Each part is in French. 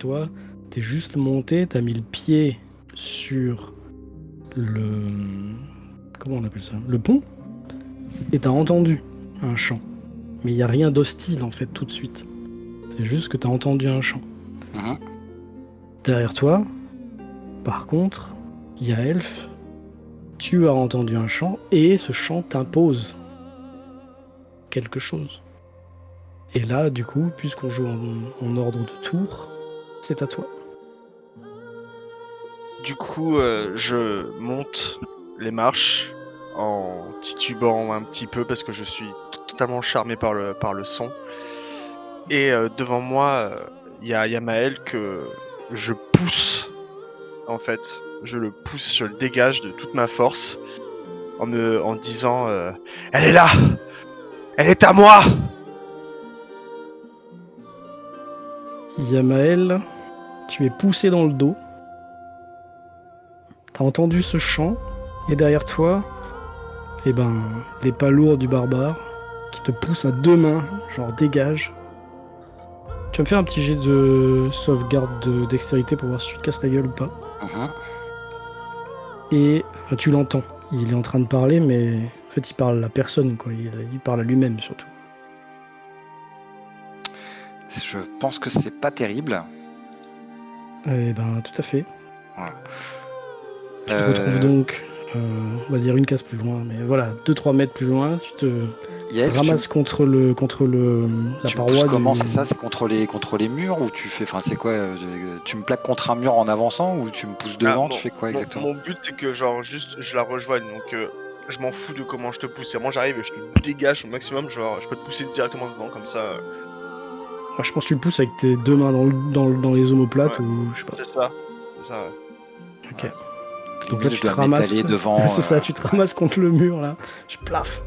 toi, t'es juste monté, t'as mis le pied sur le... Comment on appelle ça? Le pont. Et t'as entendu un chant. Mais il n'y a rien d'hostile en fait tout de suite. C'est juste que t'as entendu un chant. Mhm. Derrière toi, par contre, il y a Elf. Tu as entendu un chant et ce chant t'impose quelque chose. Et là, du coup, puisqu'on joue en ordre de tour, c'est à toi. Du coup, je monte les marches en titubant un petit peu parce que je suis totalement charmé par le son. Et devant moi, il y a Maël que je pousse, en fait. Je le pousse, je le dégage de toute ma force en disant elle est là! Elle est à moi! Yamael, tu es poussé dans le dos. T'as entendu ce chant, et derrière toi, les pas lourds du barbare qui te poussent à deux mains, genre dégage. Tu vas me faire un petit jet de sauvegarde de dextérité pour voir si tu te casses la gueule ou pas. Mhm. Et tu l'entends. Il est en train de parler, mais en fait, il parle à personne, quoi. Il parle à lui-même surtout. Je pense que c'est pas terrible. Eh ben, tout à fait. Voilà. Tu te retrouves donc, on va dire une case plus loin, mais voilà, 2-3 mètres plus loin, tu te Yael, ramasses contre la tu me paroi pousses du... comment, c'est ça? C'est contre les murs ou tu fais... Enfin, c'est quoi? Tu me plaques contre un mur en avançant ou tu me pousses devant? Tu fais quoi exactement? Mon but, c'est que genre juste je la rejoigne, donc je m'en fous de comment je te pousse. Moi, j'arrive et je te dégage au maximum, genre je peux te pousser directement devant comme ça. Moi, je pense que tu le pousses avec tes deux mains dans les omoplates Ouais. ou je sais pas. C'est ça, ouais. Ok. Ouais. Donc là, Limite, tu je te dois ramasses. m'étaler devant. C'est ça, tu te ramasses contre le mur là. Je plaffe.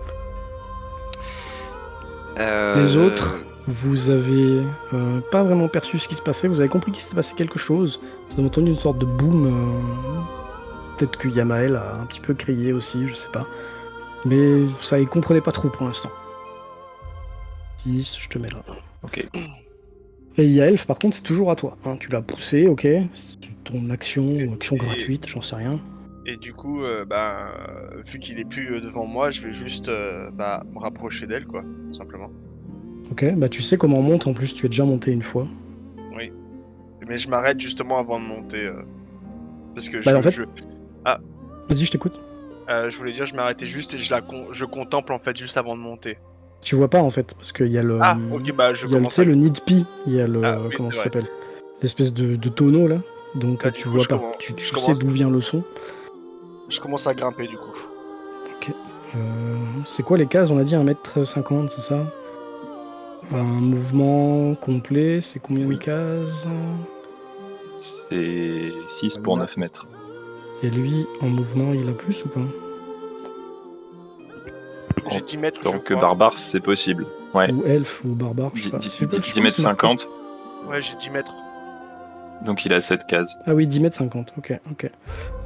Les autres, vous avez pas vraiment perçu ce qui se passait. Vous avez compris qu'il s'est passé quelque chose. Vous avez entendu une sorte de boom. Peut-être que Yamael a un petit peu crié aussi, je sais pas. Mais ça y comprenait pas trop pour l'instant. 10, je te mets là. Ok. Et Yaelf, par contre, c'est toujours à toi. Hein. Tu l'as poussé, ok. C'est ton action ou action gratuite, j'en sais rien. Et du coup, vu qu'il est plus devant moi, je vais juste me rapprocher d'elle, quoi, tout simplement. Ok, bah tu sais comment on monte, en plus tu es déjà monté une fois. Oui. Mais je m'arrête justement avant de monter. Parce que Bah en fait... Ah. Vas-y, je t'écoute. Je voulais dire, je m'arrêtais juste et je contemple en fait juste avant de monter. Tu vois pas en fait, parce qu'il y a le... Ah, ok, bah je il y a commence le nid de pie, il y a le... oui, comment c'est ça vrai. s'appelle? L'espèce de tonneau là. Donc Du tu coup, vois je pas. commence- Tu je sais commence- d'où vient le son. Je commence à grimper du coup. Ok. C'est quoi les cases? On a dit 1m50, c'est ça? C'est ça. Un mouvement complet, c'est combien Oui. de cases? C'est 6 pour 9 mètres. Et lui, en mouvement, il a plus ou pas? J'ai 10 mètres, je Donc crois. barbare, c'est possible. Ouais. Ou elfe ou barbare, je sais pas. 10 mètres 50. Ouais, j'ai 10 mètres. Donc il a 7 cases. Ah oui, 10m50, ok.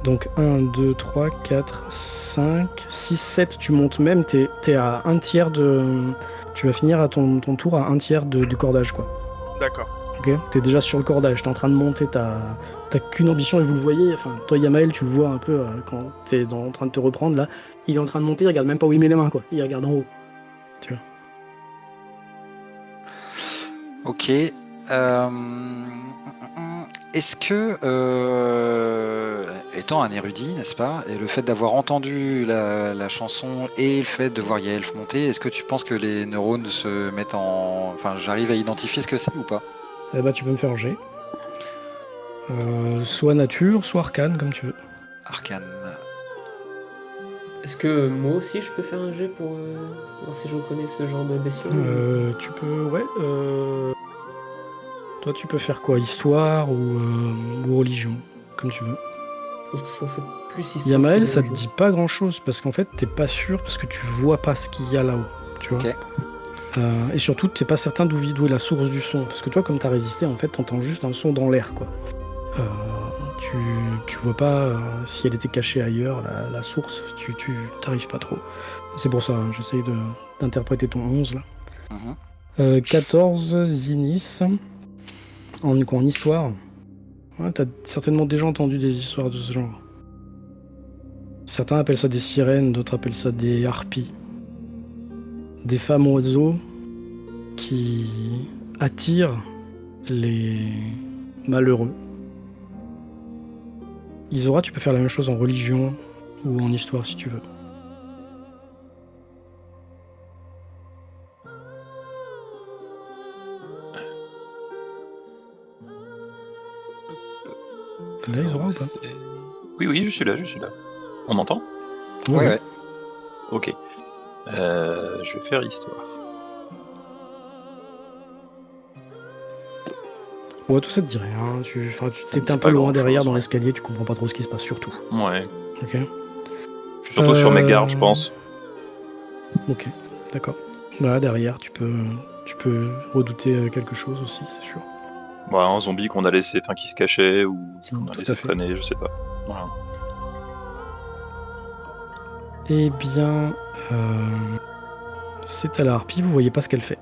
Donc 1, 2, 3, 4, 5, 6, 7, tu montes même, t'es à un tiers de... Tu vas finir à ton tour à un tiers du cordage, quoi. D'accord. Ok, t'es déjà sur le cordage, t'es en train de monter, t'as qu'une ambition et vous le voyez, enfin, toi Yamael, tu le vois un peu quand t'es en train de te reprendre, là, il est en train de monter, il regarde même pas où il met les mains, quoi. Il regarde en haut. Tu vois. Ok. Est-ce que, étant un érudit, n'est-ce pas, et le fait d'avoir entendu la chanson et le fait de voir Yaelf monter, est-ce que tu penses que les neurones se mettent en... Enfin, j'arrive à identifier ce que c'est ou pas? Eh bah, tu peux me faire un jet. Soit nature, soit arcane, comme tu veux. Arcane. Est-ce que moi aussi je peux faire un jet pour voir si je reconnais ce genre de bestiole? Tu peux, ouais. Toi, tu peux faire quoi? Histoire ou religion? Comme tu veux. Je pense que ça c'est plus histoire. Yamael, ça te dit pas grand chose parce qu'en fait, t'es pas sûr parce que tu vois pas ce qu'il y a là-haut. Tu vois. Ok. Et surtout, t'es pas certain d'où est la source du son. Parce que toi, comme t'as résisté, en fait, t'entends juste un son dans l'air, quoi. Tu vois pas si elle était cachée ailleurs, la source. Tu t'arrives pas trop. C'est pour ça, hein, j'essaye d'interpréter ton 11, là. 14, Zinis. En histoire, ouais, t'as certainement déjà entendu des histoires de ce genre. Certains appellent ça des sirènes, d'autres appellent ça des harpies. Des femmes oiseaux qui attirent les malheureux. Isora, tu peux faire la même chose en religion ou en histoire si tu veux. Là, Isora ou pas? Oui, je suis là. On m'entend? Ouais. Ok. Je vais faire histoire. Ouais, tout ça te dit rien. Tu t'es dit un pas peu loin grand-chose, derrière dans ouais. l'escalier, tu comprends pas trop ce qui se passe surtout. Ouais. Ok. Je suis surtout sur mes gardes, je pense. Ok, d'accord. Bah derrière, tu peux redouter quelque chose aussi, c'est sûr. Bah, un zombie qu'on a laissé, enfin qui se cachait ou qu'on a Tout laissé à fait. traîner, je sais pas. Voilà. Eh bien, c'est à la harpie, vous voyez pas ce qu'elle fait.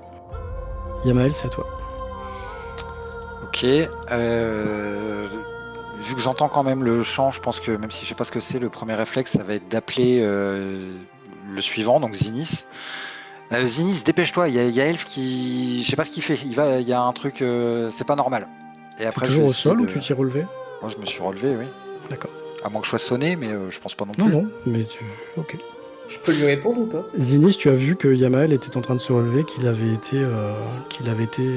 Yamael, c'est à toi. Ok. Vu que j'entends quand même le chant, je pense que même si je sais pas ce que c'est, le premier réflexe, ça va être d'appeler le suivant, donc Zinnis. Zinnis, dépêche-toi, il y a Elf qui... Je sais pas ce qu'il fait, il y a un truc... c'est pas normal. Et T'es après, je toujours vais au essayer sol de... ou tu t'y relevé? Moi, je me suis relevé, oui. D'accord. À moins que je sois sonné, mais je pense pas non plus. Non, mais tu... Ok. Je peux lui répondre ou pas? Zinnis, tu as vu que Yamael était en train de se relever, qu'il avait été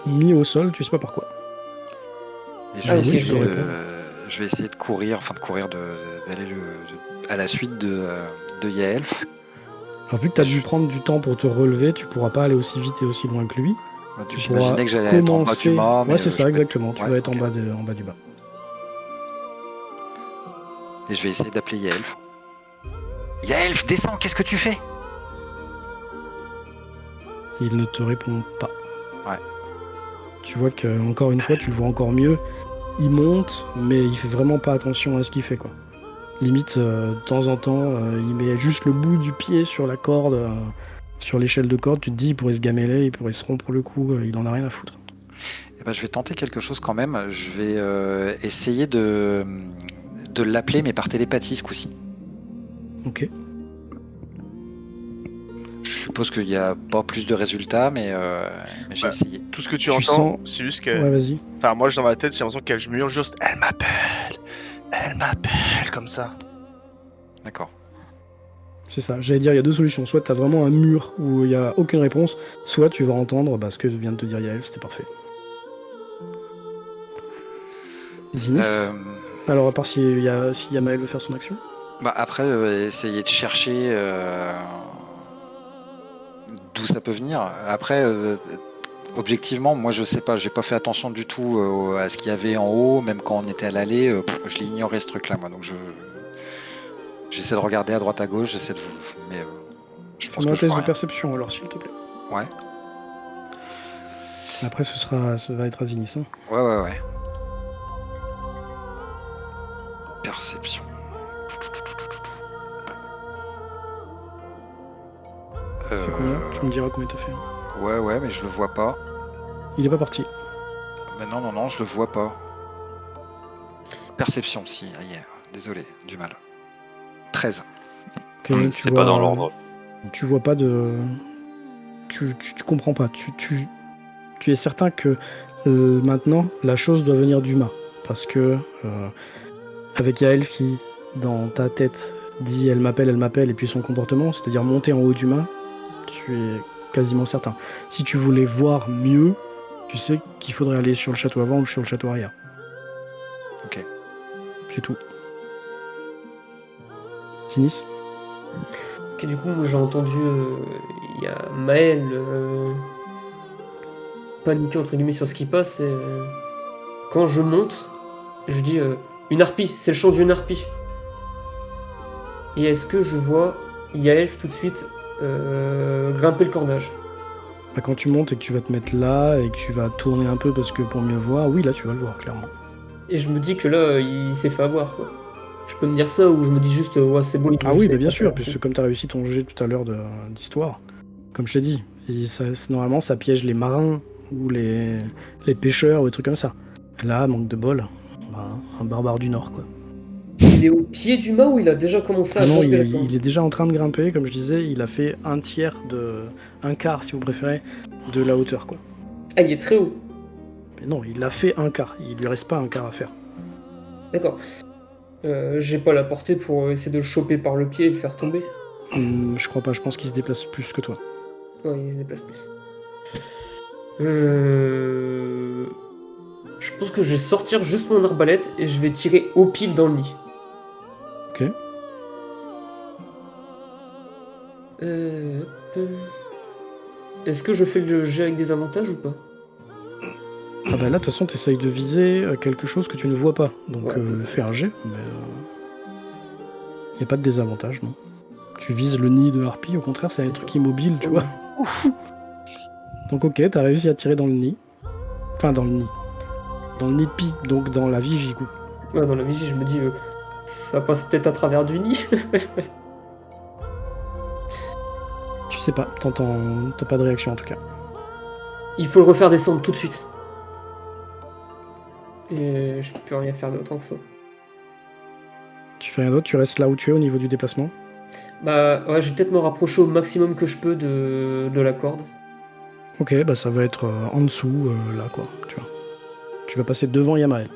mis au sol, tu sais pas par quoi. Et je Ah, vais, oui, essayer je peux répondre. je vais essayer de courir, d'aller à la suite de Yaelf. Alors vu que tu as dû prendre du temps pour te relever, tu pourras pas aller aussi vite et aussi loin que lui. Tu J'imaginais pourras que j'allais être en bas du mât. Ouais, c'est ça, je exactement. Tu ouais, vas être ok. en bas du bas. Et je vais essayer d'appeler Yaelf. Yaelf, descends, qu'est-ce que tu fais? Il ne te répond pas. Ouais. Tu vois que encore une fois, tu le vois encore mieux. Il monte, mais il fait vraiment pas attention à ce qu'il fait, quoi. Limite, de temps en temps, il met juste le bout du pied sur la corde, sur l'échelle de corde. Tu te dis, il pourrait se gameler, il pourrait se rompre le cou, il en a rien à foutre. Eh ben, je vais tenter quelque chose quand même. Je vais essayer de l'appeler, mais par télépathie ce coup-ci. Ok. Je suppose qu'il n'y a pas plus de résultats, mais j'ai essayé. Tout ce que tu Tu entends, sens- c'est juste que. Ouais, vas-y. Enfin, moi, dans ma tête, j'ai l'impression qu'elle murmure juste elle m'appelle, comme ça. D'accord. C'est ça. J'allais dire, il y a deux solutions. Soit tu as vraiment un mur où il n'y a aucune réponse, soit tu vas entendre ce que vient de te dire Yaelf, c'était parfait. Zinnis. Alors, à part si Yamael veut faire son action. Bah après, essayer de chercher d'où ça peut venir. Après, objectivement, moi je sais pas, j'ai pas fait attention du tout à ce qu'il y avait en haut, même quand on était à l'allée, je l'ai ignoré ce truc-là, moi. Donc j'essaie de regarder à droite à gauche, j'essaie de vous, mais je pense Fais-moi que un je test sens de rien. perception alors, s'il te plaît. Ouais, Après, ça va être à Zinnis. Hein. ouais. Perception. Tu fais combien Tu me diras combien t'as fait. Ouais, mais je le vois pas. Il est pas parti. Mais non, je le vois pas. Perception, si, désolé, du mal. 13. Ok, tu C'est vois- pas dans l'ordre. Tu vois pas de... Tu comprends pas. Tu es certain que maintenant, la chose doit venir du mât. Parce que avec Yaelf qui, dans ta tête, dit elle m'appelle, et puis son comportement, c'est-à-dire monter en haut du mât, tu es quasiment certain. Si tu voulais voir mieux, tu sais qu'il faudrait aller sur le château avant ou sur le château arrière. Ok. C'est tout. Zinnis. Ok, du coup, moi, j'ai entendu, il y a Maël paniquer entre guillemets sur ce qui passe. Et, quand je monte, je dis une harpie, c'est le chant d'une harpie. Et est-ce que je vois Yaelf tout de suite grimper le cordage? Bah, quand tu montes et que tu vas te mettre là et que tu vas tourner un peu parce que pour mieux voir, oui, là tu vas le voir clairement. Et je me dis que là, il s'est fait avoir, quoi. Je peux me dire ça ou je me dis juste, ouais, c'est bon, il Ah oui, bah bien sûr, puisque comme tu as réussi ton jet tout à l'heure d'histoire, comme je t'ai dit, normalement ça piège les marins ou les pêcheurs ou des trucs comme ça. Là, manque de bol, un barbare du Nord, quoi. Il est au pied du mât ou il a déjà commencé à Ah non, grimper la corde il est déjà en train de grimper, comme je disais, il a fait un quart si vous préférez, de la hauteur, quoi. Ah, il est très haut. Mais non, il a fait un quart, il lui reste pas un quart à faire. D'accord. J'ai pas la portée pour essayer de le choper par le pied et le faire tomber. Je crois pas, je pense qu'il se déplace plus que toi. Ouais, il se déplace plus. Je pense que je vais sortir juste mon arbalète et je vais tirer au pif dans le nid. Ok. Est-ce que je fais le jet avec des avantages ou pas? Ah bah là, de toute façon, t'essayes de viser quelque chose que tu ne vois pas. Donc Ouais. fais un jet, mais y a pas de désavantage, non. Tu vises le nid de harpie, au contraire, c'est un truc immobile, tu vois. Donc ok, t'as réussi à tirer dans le nid. Enfin, dans le nid. Dans le nid de pie, donc dans la vigie, quoi. Ouais, dans la vigie, je me dis, ça passe peut-être à travers du nid. Tu sais pas, t'as pas de réaction en tout cas. Il faut le refaire descendre tout de suite. Et je peux rien faire d'autre en soi. Tu fais rien d'autre, tu restes là où tu es au niveau du déplacement. Bah ouais, je vais peut-être me rapprocher au maximum que je peux de la corde. Ok, bah ça va être en dessous, là quoi, tu vois. Tu vas passer devant Yamael.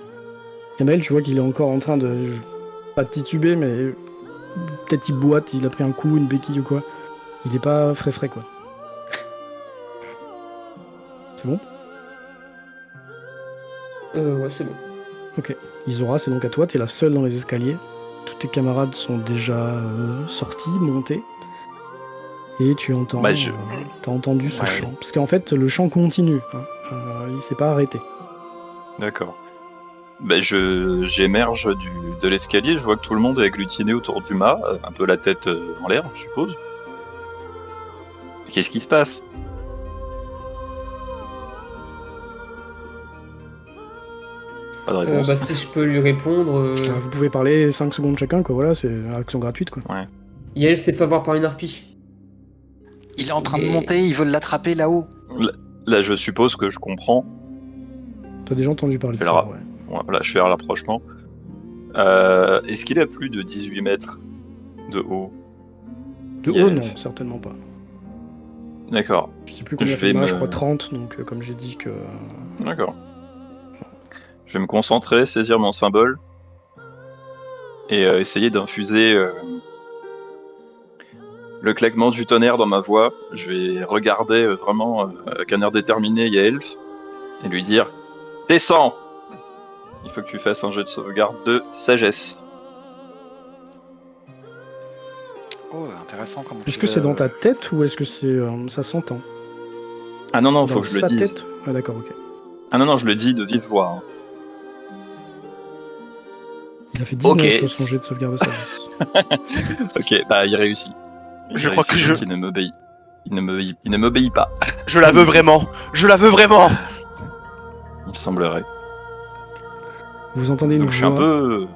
Yamael, tu vois qu'il est encore en train de... pas de tituber, mais peut-être il boite, il a pris un coup, une béquille ou quoi. Il est pas frais quoi. C'est bon? Ouais, c'est bon. Ok. Isora, c'est donc à toi, t'es la seule dans les escaliers. Tous tes camarades sont déjà sortis, montés. Et tu entends... Bah, t'as entendu ce Ouais. chant. Parce qu'en fait, le chant continue. Hein. Il s'est pas arrêté. D'accord. Bah, j'émerge de l'escalier, je vois que tout le monde est agglutiné autour du mât, un peu la tête en l'air, je suppose. Qu'est-ce qui se passe? Pas de réponse. Bah si je peux lui répondre... Vous pouvez parler 5 secondes chacun, quoi. Voilà, c'est une action gratuite, quoi. Yael s'est fait avoir par une harpie. Il est en train de Et- monter, ils veulent l'attraper là-haut. Là, je suppose que je comprends. T'as déjà entendu parler de Fais ça, la- ouais. Voilà, je fais un rapprochement. Est-ce qu'il est à plus de 18 mètres de haut? De Yael. haut, non, certainement pas. D'accord, Je sais plus combien Je fait le vais mât, me- je crois 30, donc comme j'ai dit que... d'accord. Je vais me concentrer, saisir mon symbole et essayer d'infuser le claquement du tonnerre dans ma voix. Je vais regarder vraiment avec un air déterminé Yaelf et lui dire: descends! Il faut que tu fasses un jet de sauvegarde de sagesse. Oh, intéressant comment Est-ce tu que vas- c'est dans ta tête ou est-ce que ça s'entend? Ah non, non, Dans faut que je le sa dise. tête? Ah d'accord, ok. Ah non, non, je le dis de vive voix. Hein. Il a fait 19 Ok. sur son jet de sauvegarde de sagesse. Ok, bah il réussit. Je crois que je- Il ne m'obéit. Il ne m'obéit pas, Je la veux vraiment. Je la veux vraiment. il semblerait. Vous entendez une Donc je suis un voix peu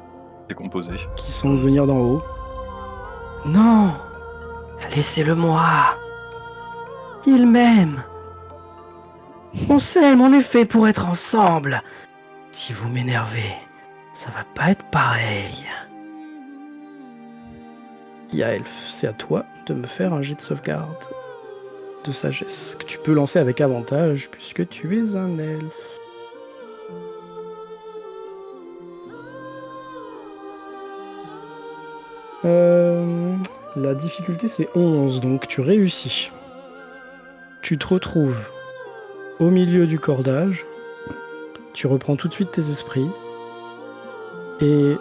décomposé. qui semble venir d'en haut. Non! Laissez-le-moi! Il m'aime! On s'aime, on est fait pour être ensemble! Si vous m'énervez, ça va pas être pareil. Yaelf, c'est à toi de me faire un jet de sauvegarde de sagesse que tu peux lancer avec avantage puisque tu es un elfe. La difficulté c'est 11, donc tu réussis. Tu te retrouves au milieu du cordage, tu reprends tout de suite tes esprits, et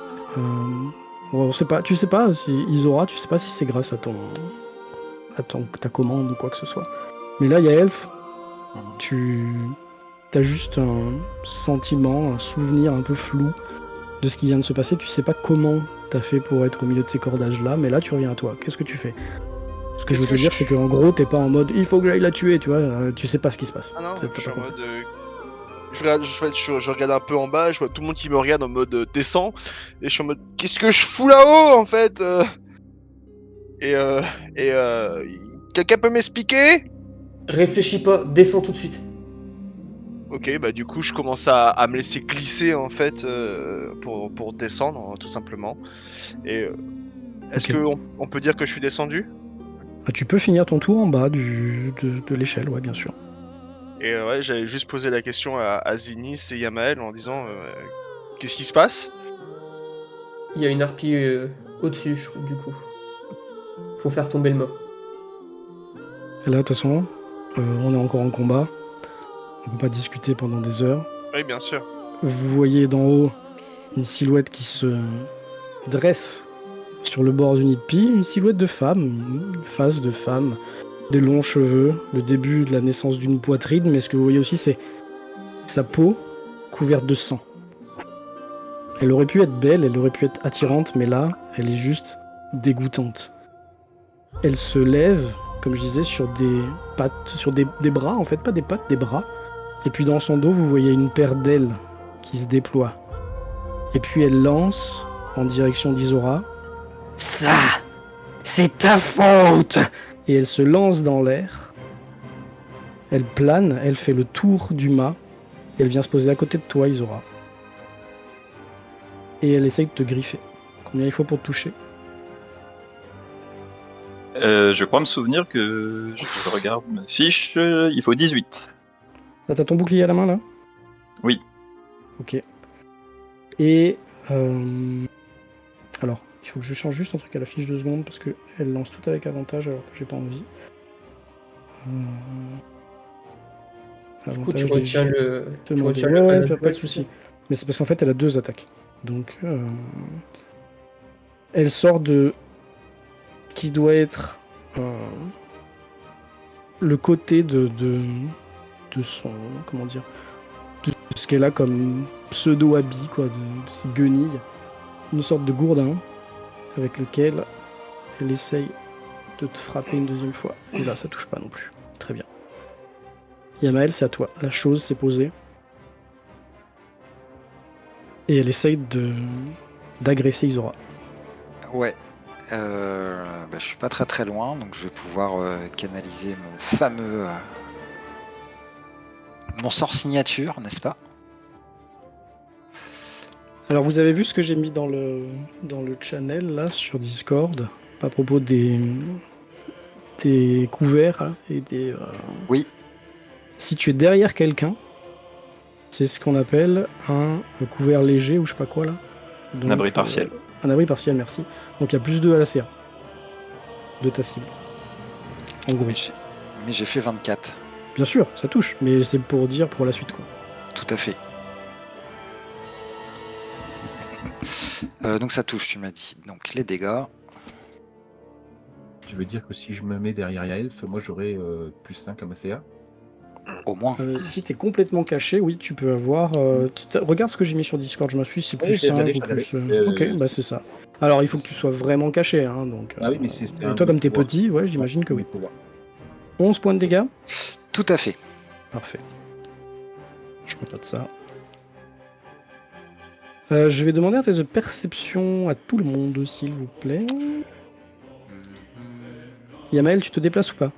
bon, tu sais pas si Isora, tu sais pas si c'est grâce à ta commande ou quoi que ce soit. Mais là, Yaelf, tu as juste un sentiment, un souvenir un peu flou de ce qui vient de se passer. Tu sais pas comment t'as fait pour être au milieu de ces cordages-là, mais là, tu reviens à toi. Qu'est-ce que tu fais? Ce que je veux te dire, c'est qu'en gros, t'es pas en mode il faut que j'aille la tuer, tu vois, tu sais pas ce qui se passe. Ah non, T'as je suis pas en compris. mode. Je regarde un peu en bas, je vois tout le monde qui me regarde en mode descend, et je suis en mode qu'est-ce que je fous là-haut en fait Et quelqu'un peut m'expliquer? Réfléchis pas, descends tout de suite. Ok, bah du coup, je commence à me laisser glisser en fait pour descendre, hein, tout simplement. Et est-ce Ok. qu'on peut dire que je suis descendu? Tu peux finir ton tour en bas de l'échelle, ouais, bien sûr. Et ouais, j'avais juste posé la question à Zinis et Yamael en disant qu'est-ce qui se passe? Il y a une harpie au-dessus, du coup. Faut faire tomber le mât. Et là, de toute façon, on est encore en combat. On peut pas discuter pendant des heures. Oui, bien sûr. Vous voyez d'en haut une silhouette qui se dresse sur le bord du nid de pie, une silhouette de femme, une face de femme, des longs cheveux, le début de la naissance d'une poitrine, mais ce que vous voyez aussi, c'est sa peau couverte de sang. Elle aurait pu être belle, elle aurait pu être attirante, mais là, elle est juste dégoûtante. Elle se lève, comme je disais, sur des pattes, sur des bras, en fait, pas des pattes, des bras. Et puis dans son dos, vous voyez une paire d'ailes qui se déploie. Et puis elle lance en direction d'Isora. Ça, c'est ta faute! Et elle se lance dans l'air. Elle plane, elle fait le tour du mât. Et elle vient se poser à côté de toi, Isora. Et elle essaye de te griffer. Combien il faut pour te toucher? Je crois me souvenir que je regarde ma fiche, il faut 18. Là, t'as ton bouclier à la main, là? Oui. Ok. Et... alors, il faut que je change juste un truc à la fiche 2 secondes, parce qu'elle lance tout avec avantage, alors que j'ai pas envie. Du coup, tu Avantage des retiens jets. le. Tu Demander. retiens Ouais, le pas de souci. Mais c'est parce qu'en fait, elle a 2 attaques. Donc, elle sort de ce qui doit être le côté de son, comment dire, de ce qu'elle a comme pseudo-habit, quoi, de ses guenilles. Une sorte de gourdin avec lequel elle essaye de te frapper une deuxième fois. Et là, ça touche pas non plus. Très bien. Yamael, c'est à toi. La chose s'est posée. Et elle essaye d'agresser Isora. Ouais. Je suis pas très très loin, donc je vais pouvoir canaliser mon fameux mon sort signature, n'est-ce pas? Alors vous avez vu ce que j'ai mis dans le channel là sur Discord à propos des couverts là, et des. Oui. Si tu es derrière quelqu'un, c'est ce qu'on appelle un couvert léger ou je sais pas quoi là. Donc, Un abri partiel. Un abri partiel, merci. Donc il y a plus 2 à la CA de ta cible. En gros. Mais j'ai fait 24. Bien sûr, ça touche, mais c'est pour dire pour la suite quoi. Tout à fait. Donc ça touche, tu m'as dit. Donc les dégâts. Tu veux dire que si je me mets derrière Elf, moi j'aurai plus 5 à ma CA? Au moins. Si t'es complètement caché, oui, tu peux avoir. Regarde ce que j'ai mis sur Discord, je m'appuie, c'est plus Oui, j'ai 5 regardé, ou j'ai plus. regardé. Ok, bah c'est ça. Alors il faut que tu sois vraiment caché, hein, donc. Ah oui, mais c'est et toi, comme t'es petit, ouais, j'imagine que oui. 11 points de dégâts? Tout à fait. Parfait. Je me note ça. Je vais demander un test de perception à tout le monde, s'il vous plaît. Yamael, tu te déplaces ou pas?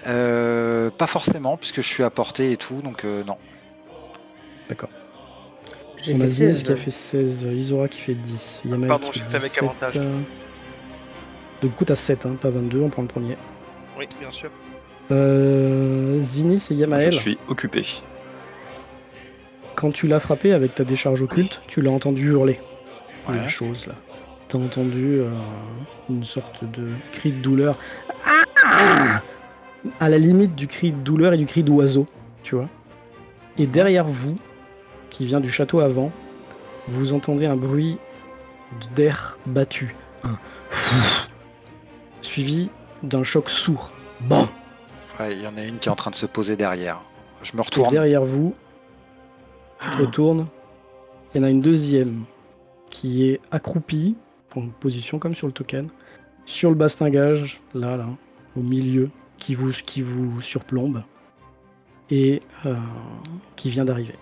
Pas forcément, puisque je suis à portée et tout, donc non. D'accord. J'ai On fait a Ziz 16. qui a fait 16, Isora qui fait 10, Yamael Pardon, qui fait j'étais avec 17. avantage. Du coup, t'as 7, hein, pas 22, on prend le premier. Oui, bien sûr. Zinis et Yamael, Je suis occupé. quand tu l'as frappé avec ta décharge occulte, tu l'as entendu hurler. Ouais. La chose là. T'as entendu une sorte de cri de douleur. À la limite du cri de douleur et du cri d'oiseau, tu vois. Et derrière vous, qui vient du château avant, vous entendez un bruit d'air battu. Suivi d'un choc sourd. Bon. Ouais, il y en a une qui est en train de se poser derrière. Je me Et retourne. derrière vous, tu te retournes, il y en a une deuxième qui est accroupie, en position comme sur le token, sur le bastingage, là, au milieu, qui vous surplombe, et qui vient d'arriver.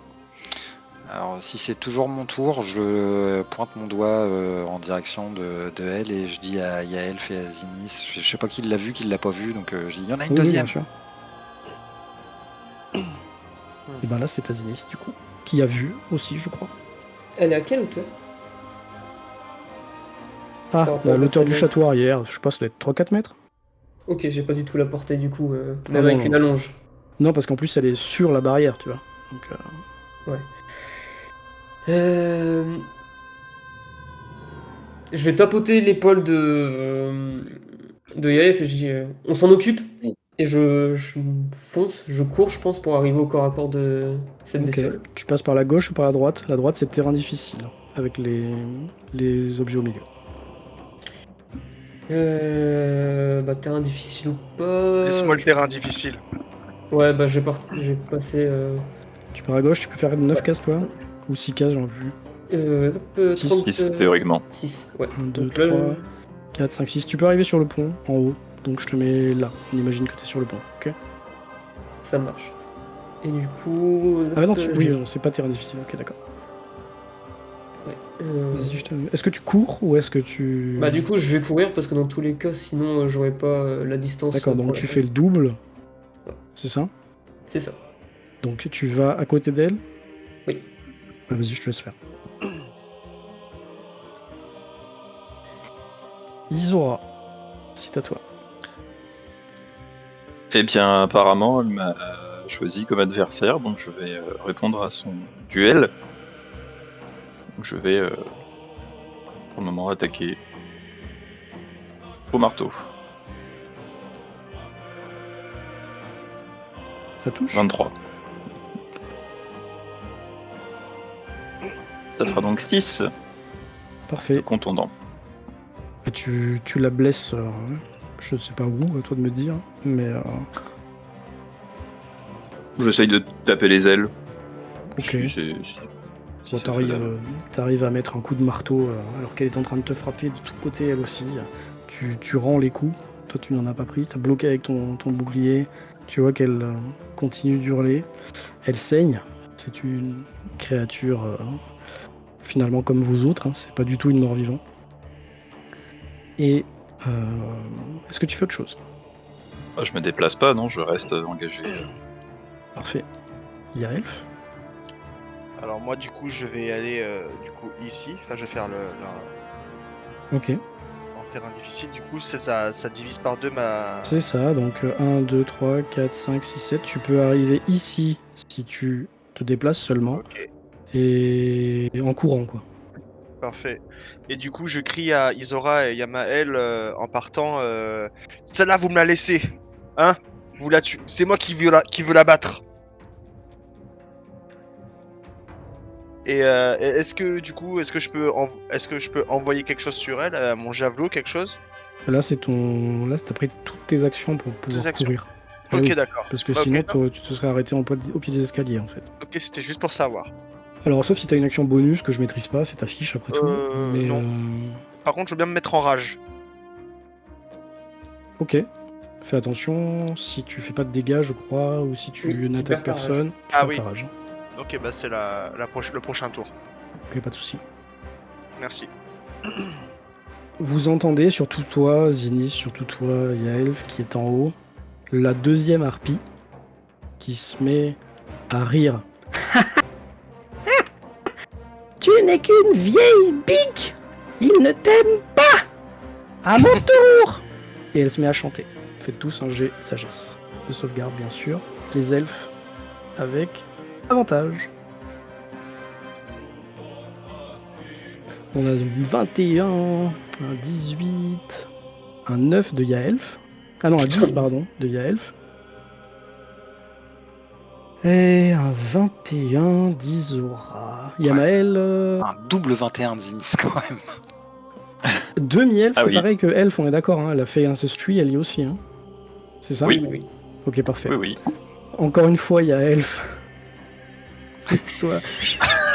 Alors, si c'est toujours mon tour, je pointe mon doigt en direction de elle et je dis à Yaelf et à Zinis, je sais pas qui l'a vu, qui l'a pas vu, donc je dis il y en a une Oui, deuxième. bien sûr. Et ben là, c'est Azinis, du coup, qui a vu aussi, je crois. Elle est à quelle hauteur? Ah, Par rapport à l'auteur sa du gueule. château arrière, je sais pas, ça doit être 3-4 mètres. Ok, j'ai pas du tout la portée du coup, même Ah, avec non, une non. allonge. Non, parce qu'en plus, elle est sur la barrière, tu vois. Donc, Ouais. Je vais tapoter l'épaule de Yaef et je dis on s'en occupe. Oui. Et je fonce, je cours, je pense, pour arriver au corps à corps de cette ok. bestiole. Tu passes par la gauche ou par la droite? La droite, c'est terrain difficile, avec les objets au milieu. Bah, terrain difficile ou pas. Laisse-moi le terrain difficile. Ouais, bah, je vais passer. Tu pars à gauche, tu peux faire 9 cases, toi? Ou 6 cases, j'en ai plus. Six. 6 théoriquement. 6, ouais. 1, 2, Donc là, 3, 4, 5, 6. Tu peux arriver sur le pont, en haut. Donc je te mets là. On imagine que t'es sur le pont, ok? ça marche. Et du coup. Ah bah non, oui, je- non, c'est pas terrain difficile, ok, d'accord. ouais, Vas-y, est-ce que tu cours ou est-ce que tu... Bah, du coup, je vais courir parce que dans tous les cas, sinon, j'aurais pas la distance. D'accord, pour donc la tu faire. fais le double, Ouais. c'est ça? C'est ça. Donc tu vas à côté d'elle? Oui. Bah, vas-y, je te laisse faire. Isora, c'est à toi. Eh bien, apparemment, elle m'a choisi comme adversaire, donc je vais répondre à son duel. Donc je vais, pour le moment, attaquer au marteau. Ça touche? 23. Ça fera donc 6 de Parfait. contondant. Et tu la blesses, je sais pas où, à toi de me dire, mais J'essaye de taper les ailes. ok. Si Bon, c'est faisable. t'arrives à mettre un coup de marteau alors qu'elle est en train de te frapper de tous côtés elle aussi. Tu rends les coups, toi tu n'en as pas pris, t'as bloqué avec ton bouclier, tu vois qu'elle continue d'hurler, elle saigne, c'est une créature finalement comme vous autres, hein, c'est pas du tout une mort-vivant. Et est-ce que tu fais autre chose? Ah, je me déplace pas, non, je reste engagé. Parfait. Yaelf? Alors moi du coup je vais aller du coup ici, enfin je vais faire Ok. en terrain difficile, du coup ça divise par deux ma... C'est ça, donc 1, 2, 3, 4, 5, 6, 7. Tu peux arriver ici si tu te déplaces seulement. Ok, Et en courant, quoi. parfait. Et du coup je crie à Isora et Yamael en partant celle-là vous me la laissez, hein? Vous la tuez, c'est moi qui veux la battre. Et est-ce que du coup est-ce que je peux envoyer quelque chose sur elle, mon javelot, quelque chose? Là, Là, t'as pris toutes tes actions pour pouvoir actions. courir. Ah Ok, oui, d'accord. parce que Ok, sinon, non. tu te serais arrêté au pied des escaliers, en fait. Ok, c'était juste pour savoir. Alors, sauf si t'as une action bonus que je maîtrise pas, c'est ta fiche après tout. Mais non. Par contre, je veux bien me mettre en rage. ok. Fais attention, si tu fais pas de dégâts, je crois, ou si tu Oui, tu n'attaques perds ta rage. personne, tu Ah perds oui. ta rage. Ok, bah c'est le prochain tour. Ok, pas de souci. Merci. Vous entendez, surtout toi, Zinis, surtout toi, Yaelf, qui est en haut, la deuxième harpie qui se met à rire. Tu n'es qu'une vieille bique! Il ne t'aime pas! À mon tour! Et elle se met à chanter. Faites tous un jet de sagesse. De sauvegarde, bien sûr. Les elfes avec avantage. On a 21, un 18, un 9 de Yaelf. Ah non, un 10, pardon, de Yaelf. Et un 21 d'Isora. Yamael, Un double 21 de Zinis quand même. Demi-elfe, Ah c'est oui. pareil que elfe, on est d'accord, hein, elle a fait Ancestry, elle y est aussi. Hein. C'est ça? Oui. Oui. Ok, parfait. Oui, oui. Encore une fois, il y a elfe. C'est toi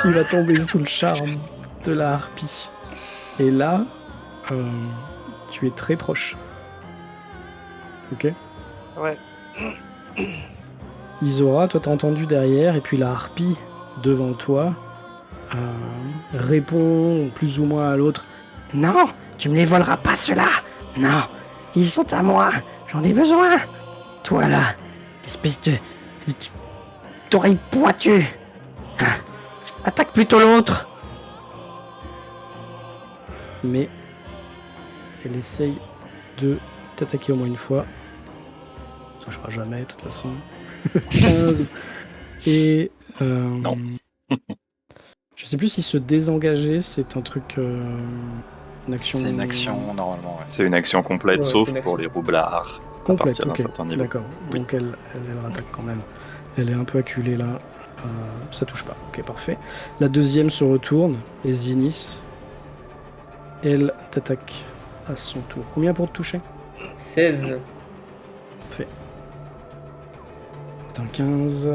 qui va tomber sous le charme de la harpie. Et là, tu es très proche. Ok? Ouais. Isora, toi t'as entendu derrière, et puis la harpie devant toi répond plus ou moins à l'autre. Non, tu me les voleras pas ceux-là. Non, ils sont à moi. J'en ai besoin. Toi là, espèce de T'oreille pointue. Attaque plutôt l'autre. Mais elle essaye de t'attaquer au moins une fois. Ça touchera jamais de toute façon. 15. Et Non. je sais plus si se désengager c'est un truc, une action. C'est une action normalement. Ouais. C'est une action complète, Ouais, sauf c'est une pour action. les roublards. Complète, à partir d'un ok. certain niveau. D'accord. Oui. Donc elle attaque quand même. Elle est un peu acculée là. Ça touche pas. Ok, parfait. La deuxième se retourne et Zinnis, elle t'attaque à son tour. Combien pour te toucher? 16. C'est un 15.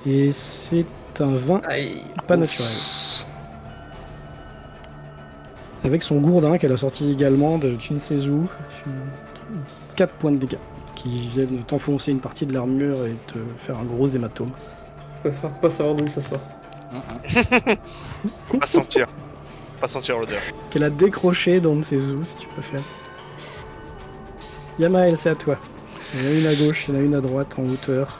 Et c'est un 20, Aïe. pas naturel. Avec son gourdin qu'elle a sorti également de Chinsezu, 4 points de dégâts qui viennent t'enfoncer une partie de l'armure et te faire un gros hématome. Je préfère pas savoir d'où ça sort. Pas sentir. Pas sentir l'odeur. Qu'elle a décroché dans Chinsezu, si tu préfères. Yamael, c'est à toi. Il y en a une à gauche, il y en a une à droite en hauteur.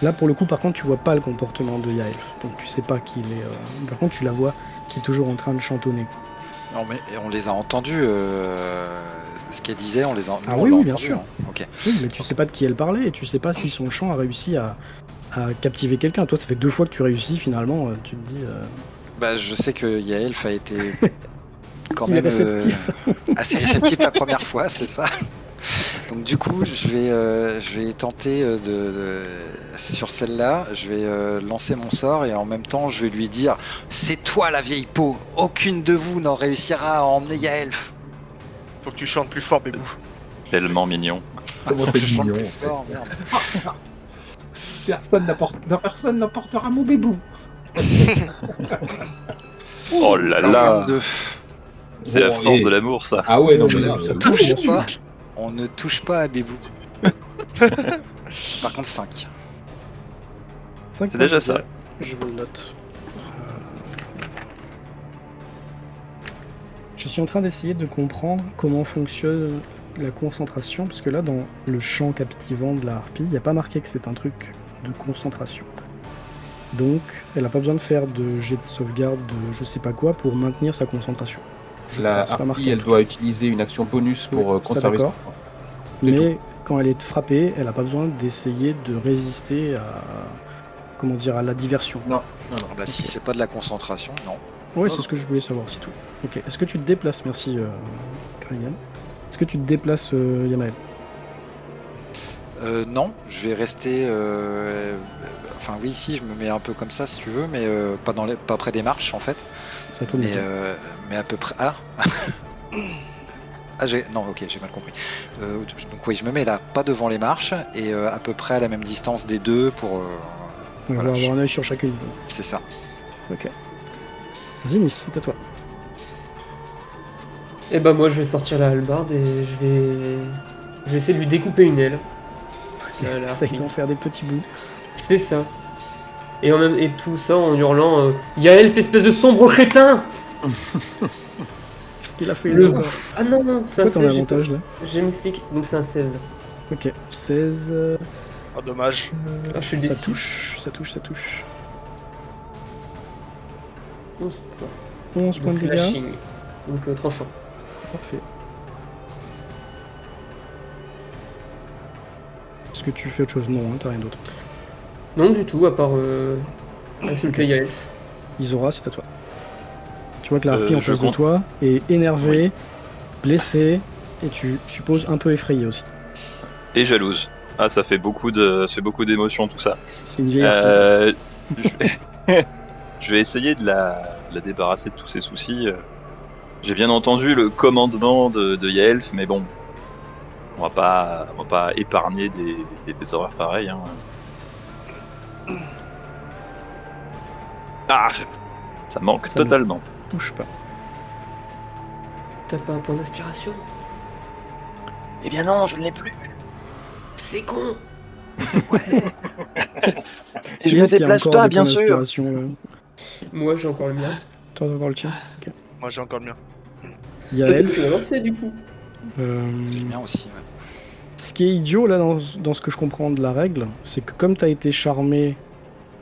Là, pour le coup, par contre, tu vois pas le comportement de Yaelf, donc tu sais pas qu'il est. Par contre, tu la vois qui est toujours en train de chantonner. Non mais on les a entendus. Ce qu'elle disait, on les a. Ah nous, on oui, l'a oui, bien entendu, sûr. hein. Ok. Oui, mais tu sais pas de qui elle parlait et tu sais pas si son chant a réussi à captiver quelqu'un. Toi, ça fait 2 fois que tu réussis finalement. Tu te dis. Bah, je sais que Yaelf a été quand Il est même réceptif. assez réceptif la première fois, c'est ça. Donc du coup, je vais tenter sur celle-là, je vais lancer mon sort et en même temps, je vais lui dire « C'est toi la vieille peau, aucune de vous n'en réussira à emmener Yaelf !» Faut que tu chantes plus fort, Bébou. Tellement mignon. Comment c'est Je chante mignon, plus en fait. fort, merde. Personne n'apportera mon bébou. Oh là Alors, là, 22. c'est la Bon, force et- de l'amour, ça. Ah ouais, non, mais Ça là, touche, touche bien sûr. pas. On ne touche pas à Bébou. Par contre 5. C'est déjà ça. Je me le note. Je suis en train d'essayer de comprendre comment fonctionne la concentration, parce que là, dans le champ captivant de la harpie, il n'y a pas marqué que c'est un truc de concentration. Donc, elle n'a pas besoin de faire de jet de sauvegarde de je sais pas quoi pour maintenir sa concentration. Je La crois, c'est pas marqué, harpie, en elle tout doit utiliser une action bonus pour Oui, ça, conserver son d'accord. point. C'est Mais quand elle est frappée, elle n'a pas besoin d'essayer de résister à, comment dire, à la diversion. Non, non, non. Bah, si c'est pas de la concentration, non. Ouais, c'est ce que je voulais savoir, c'est tout. Ok, est-ce que tu te déplaces, merci Kragan. Est-ce que tu te déplaces, Yamael? Non, je vais rester. Enfin, oui, si, je me mets un peu comme ça si tu veux, mais pas près des marches en fait. C'est à toi de me dire. Mais à peu près. Ah non, ok, j'ai mal compris. Donc, oui, je me mets là, pas devant les marches, et à peu près à la même distance des deux pour. On voilà, va avoir un œil sur chacune. C'est ça. Ok. Zinis, c'est à toi. Et bah moi je vais sortir la hallebarde et je vais essayer de lui découper une aile. La Essaye harpie. d'en faire des petits bouts. C'est ça. Et tout ça en hurlant Yaelf, espèce de sombre crétin. Ce qu'il a fait Le- là. Ah non, non, ça Pourquoi ton c'est. avantage là? J'ai mystique, donc c'est un 16. Ok, 16. Oh, dommage. Ah, je suis Ça déçu. touche, ça touche, ça touche. 11 points. 11 points Donc de dégâts. slashing. Donc tranchant. Parfait. Est-ce que tu fais autre chose? Non, hein, t'as rien d'autre. Non du tout, à part insulter Yaelf. Isora, c'est à toi. Tu vois que la harpie en je face de compte. toi est énervée, blessée, et tu supposes un peu effrayée aussi. Et jalouse. Ah, ça fait beaucoup d'émotions tout ça. C'est une vieille harpie. Je vais essayer de la débarrasser de tous ses soucis. J'ai bien entendu le commandement de Yaelf, mais bon, on va pas épargner des horreurs pareilles. Hein. Ah, ça manque Ça totalement. Touche pas. T'as pas un point d'inspiration? Eh bien non, je ne l'ai plus. C'est con. Et je Qui me est-ce qui a déplace encore pas, des bien points sûr. d'inspiration, là Moi j'ai encore le mien. Toi, t'as encore le tien. Ok. Moi, j'ai encore le mien. Yael, Tu l'as lancé du coup. J'ai bien aussi. Ouais. Ce qui est idiot là dans ce que je comprends de la règle, c'est que comme tu as été charmé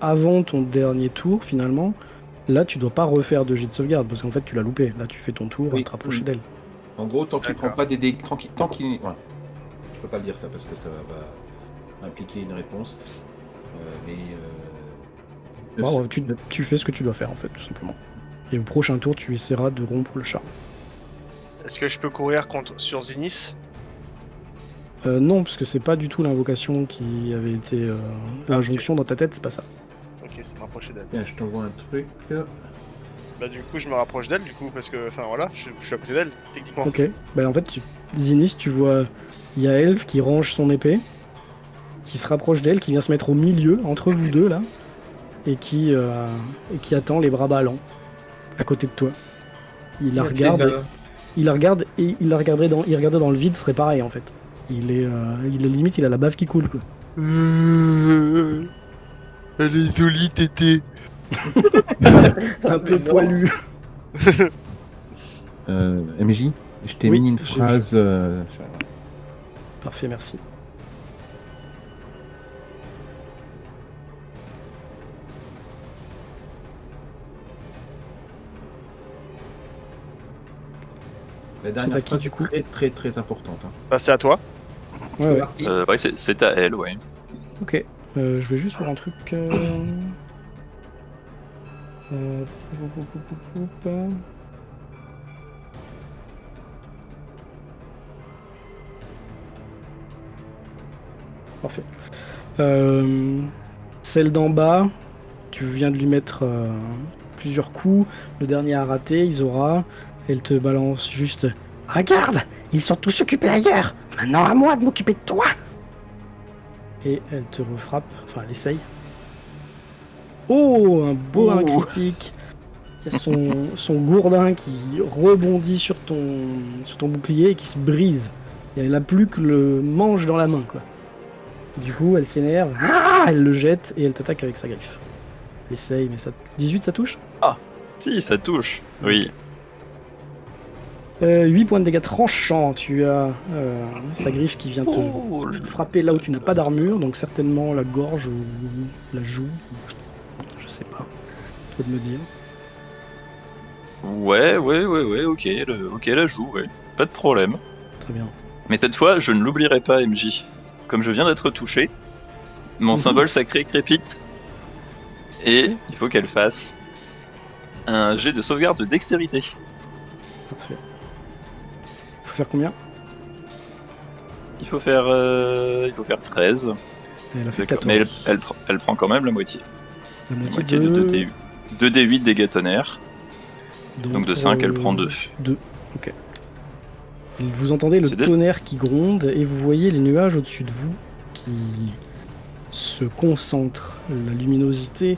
avant ton dernier tour finalement, là tu dois pas refaire de jet de sauvegarde parce qu'en fait tu l'as loupé. Là tu fais ton tour Oui. à te rapprocher d'elle. En gros, tant qu'il D'accord. prend pas des dégâts, tant qu'il... Ouais. Je peux pas le dire ça parce que ça va impliquer une réponse. Bon, tu fais ce que tu dois faire en fait tout simplement. Et au prochain tour tu essaieras de rompre le charme. Est-ce que je peux courir sur Zinnis? Non, parce que c'est pas du tout l'invocation qui avait été l'injonction dans ta tête, c'est pas ça. Ok, c'est me rapprocher d'elle. Tiens, je t'envoie un truc. Bah du coup, je me rapproche d'elle, du coup, parce que, enfin voilà, je suis à côté d'elle, techniquement. Ok, bah en fait, Zinnis, tu vois Yaelf qui range son épée, qui se rapproche d'elle, qui vient se mettre au milieu, entre vous deux là, et qui attend les bras ballants, à côté de toi. Il la regarde, il regardait dans le vide, ce serait pareil en fait. Il est limite, il a la bave qui coule quoi. Elle est jolie, tété. Un peu Non. poilu. MJ, je t'ai Oui, mis une j'ai phrase. Parfait, merci. La C'est dernière à qui, phrase du est coup très très très importante. Hein. Bah c'est à toi. Ouais, ouais. parti. Ouais, c'est à elle, ouais. Ok, je vais juste voir un truc. Parfait. Celle d'en bas, tu viens de lui mettre plusieurs coups. Le dernier a raté, Isora. Elle te balance juste. Regarde, ils sont tous occupés ailleurs. Maintenant à moi de m'occuper de toi. Et elle te refrappe, enfin elle essaye. Oh, un beau un critique. Il y a son gourdin qui rebondit sur ton bouclier et qui se brise. Et elle a plus que le manche dans la main, quoi. Du coup, elle s'énerve, elle le jette et elle t'attaque avec sa griffe. Elle essaye, mais ça... 18, ça touche ? Si, ça touche. Oui. 8 points de dégâts tranchants. Tu as sa griffe qui vient te Oh, frapper là où tu n'as pas d'armure, donc certainement la gorge ou la joue. Je sais pas. Toi de me dire. Ouais, ok, la joue, ouais. Pas de problème. Très bien. Mais cette fois, je ne l'oublierai pas, MJ. Comme je viens d'être touché, mon symbole sacré crépite. Et il faut qu'elle fasse un jet de sauvegarde de dextérité. Parfait. Faut faire combien ? Il faut faire 13. Elle a fait D'accord. 14. Mais elle prend quand même la moitié. La La moitié moitié de 2d8 dégâts tonnerre. Donc de 5, elle prend 2. 2, ok. Et vous entendez le C'est des- tonnerre qui gronde et vous voyez les nuages au-dessus de vous qui se concentrent. La luminosité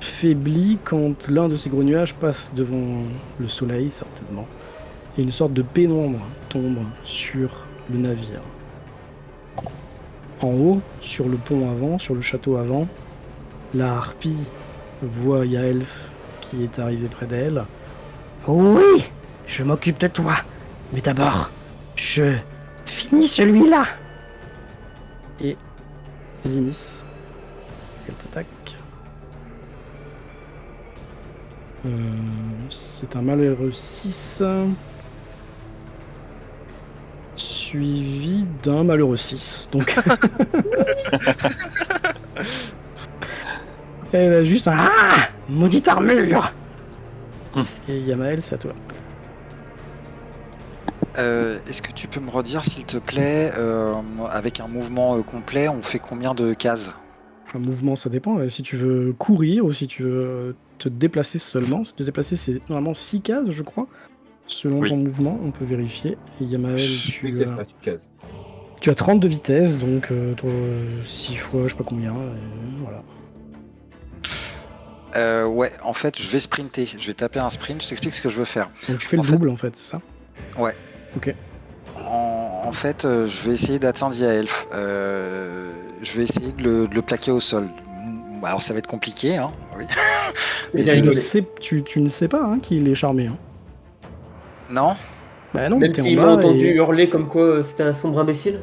faiblit quand l'un de ces gros nuages passe devant le soleil, certainement. Et une sorte de pénombre tombe sur le navire. En haut, sur le pont avant, sur le château avant, la harpie voit Yaelf qui est arrivé près d'elle. Oui, je m'occupe de toi. Mais d'abord, je finis celui-là. Et Zinnis, elle t'attaque. C'est un malheureux 6. Suivi d'un malheureux 6. Donc. Elle a juste un maudite armure. Et Yamael, c'est à toi. Est-ce que tu peux me redire, s'il te plaît, avec un mouvement complet, on fait combien de cases? Un mouvement, ça dépend. Si tu veux courir ou si tu veux te déplacer seulement. Se déplacer, c'est normalement 6 cases, je crois. Selon Oui. ton mouvement, on peut vérifier. Et Yamael, Oui, c'est ça, 6 cases. tu as 30 de vitesse, donc 6 fois, je sais pas combien. Voilà. Ouais, en fait, je vais sprinter. Je vais taper un sprint. Je t'explique ce que je veux faire. Donc tu fais le En fait- double, en fait, c'est ça? Ouais. Ok. En fait, je vais essayer d'atteindre Yaelf. Je vais essayer de le plaquer au sol. Alors, ça va être compliqué, hein. Oui. Mais Tu, rigolé. tu ne sais pas qu'il est charmé. Hein. Non? Bah non, Même t'es en s'il m'a bas entendu et- hurler comme quoi c'était un sombre imbécile.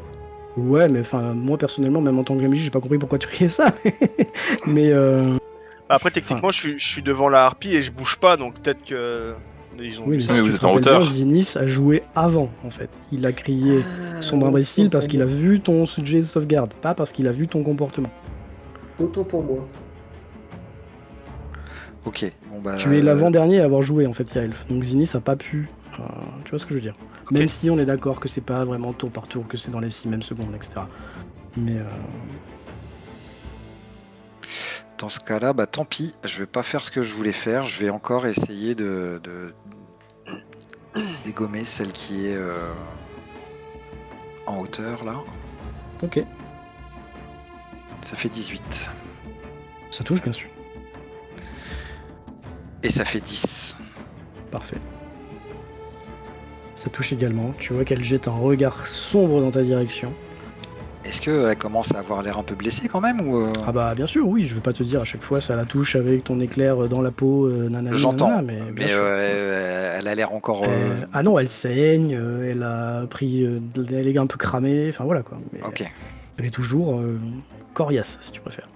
Ouais, mais enfin, moi personnellement, même en tant que MJ, j'ai pas compris pourquoi tu criais ça. Mais Après, techniquement, je suis devant la harpie et je bouge pas, donc peut-être que ils ont oui, vu mais ça. si vous tu êtes te en rappelles hauteur. bien, Zinis a joué avant, en fait. Il a crié sombre imbécile parce qu'il a vu ton sujet de sauvegarde, pas parce qu'il a vu ton comportement. Autant pour moi. Ok, bon bah. Tu es l'avant-dernier à avoir joué, en fait, Yaelf. Donc Zinis a pas pu. Tu vois ce que je veux dire? Même si on est d'accord que c'est pas vraiment tour par tour, que c'est dans les 6 mêmes secondes, etc. Mais Dans ce cas-là, bah tant pis, je vais pas faire ce que je voulais faire. Je vais encore essayer de dégommer celle qui est en hauteur là. ok, Ça fait 18. ça touche bien sûr. Et ça fait 10. Parfait. Ça touche également. Tu vois qu'elle jette un regard sombre dans ta direction. Est-ce qu'elle commence à avoir l'air un peu blessée quand même ou Ah bah bien sûr, oui, je vais pas te dire à chaque fois ça la touche avec ton éclair dans la peau, nanana, J'entends, nanana, mais bien mais sûr. elle a l'air encore. Ah non, elle saigne, elle a pris, elle est un peu cramée, enfin voilà quoi. Mais Ok. elle est toujours coriace, si tu préfères.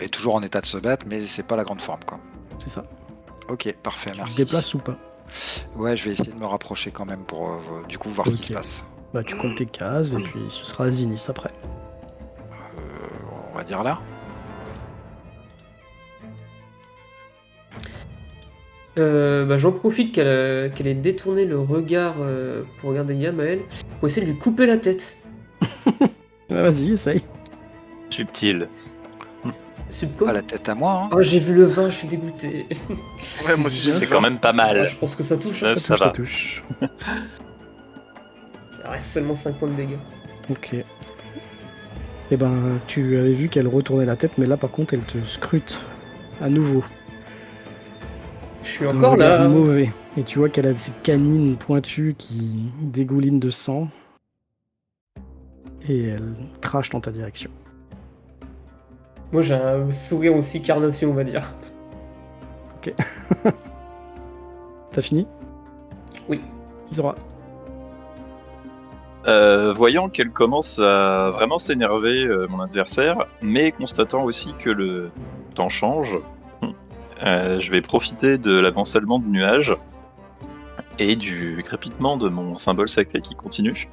Elle est toujours en état de se battre, mais c'est pas la grande forme quoi. C'est ça. Ok, parfait, Tu te merci. déplaces ou pas? Ouais, je vais essayer de me rapprocher quand même pour du coup voir ce qui Ok. se passe. Bah tu comptes tes cases et puis ce sera Zinis après. On va dire là. Bah, j'en profite qu'elle ait détourné le regard pour regarder Yamael pour essayer de lui couper la tête. Ah, vas-y, essaye. Subtil. C'est quoi? Pas la tête à moi, hein. Oh, j'ai vu le 20, je suis dégoûté. Ouais, moi aussi, je sais C'est pas. quand même pas Ah, mal. je pense que ça touche. Hein. Neuf, ça va. Ça touche. Il reste seulement 5 points de dégâts. Ok. Et ben, tu avais vu qu'elle retournait la tête, mais là par contre, elle te scrute à nouveau. Je suis D'un encore regard là. mauvais. Et tu vois qu'elle a ses canines pointues qui dégoulinent de sang. Et elle crache dans ta direction. Moi j'ai un sourire aussi carnation, on va dire. T'as fini? Oui. Zora. Voyant qu'elle commence à vraiment s'énerver, mon adversaire, mais constatant aussi que le temps change, je vais profiter de l'avanцellement du nuage et du crépitement de mon symbole sacré qui continue.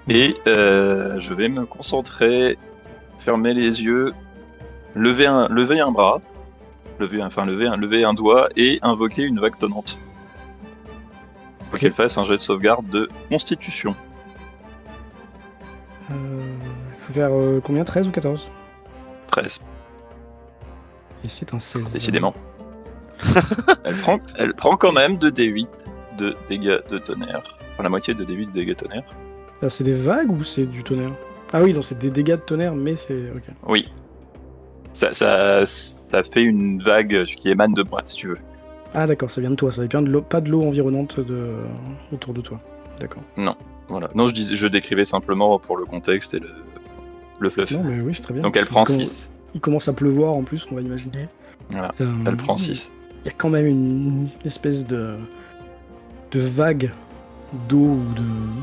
Et je vais me concentrer, fermer les yeux, lever un bras, lever un doigt et invoquer une vague tonnante. Faut Ok. qu'elle fasse un jet de sauvegarde de constitution. Il faut faire combien? 13 ou 14? 13, Et c'est un 16. décidément. Elle prend quand même 2d8 de dégâts de tonnerre. Enfin, la moitié de d8 de dégâts de tonnerre. Ah, c'est des vagues ou c'est du tonnerre? Ah oui, non, c'est des dégâts de tonnerre, mais c'est... Ok. Oui. Ça fait une vague qui émane de moi, si tu veux. Ah d'accord, ça vient de toi, ça vient de l'eau, pas de l'eau environnante autour de toi. D'accord. Voilà. Non, je décrivais simplement pour le contexte et le fluff. Non mais oui, c'est très bien. Donc elle prend 6. Il commence à pleuvoir en plus, on va imaginer. Voilà. Elle prend 6. Il y a quand même une espèce de vague d'eau ou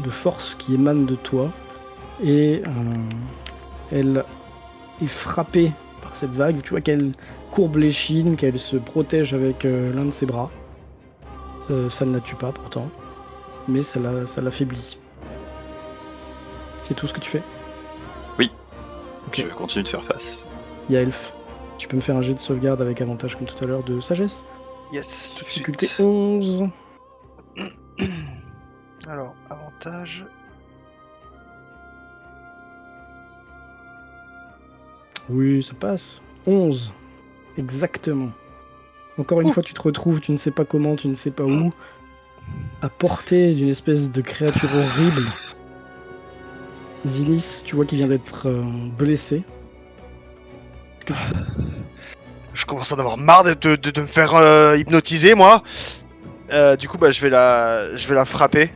de force qui émane de toi. Et elle est frappée par cette vague. Tu vois qu'elle courbe l'échine, qu'elle se protège avec l'un de ses bras. Ça ne la tue pas pourtant, mais ça l'affaiblit. C'est tout ce que tu fais? Oui. Ok. Je continue de faire face. Yaelf, tu peux me faire un jet de sauvegarde avec avantage comme tout à l'heure de sagesse? Yes, tout de Difficulté suite. 11. Alors, avantage. Oui, ça passe. 11. Exactement. Encore une fois, tu te retrouves, tu ne sais pas comment, tu ne sais pas où, à portée d'une espèce de créature horrible. Zinis, tu vois qu'il vient d'être blessé. Qu'est-ce que tu fais? Je commence à en avoir marre de me faire hypnotiser, moi. Du coup, bah, je vais la frapper.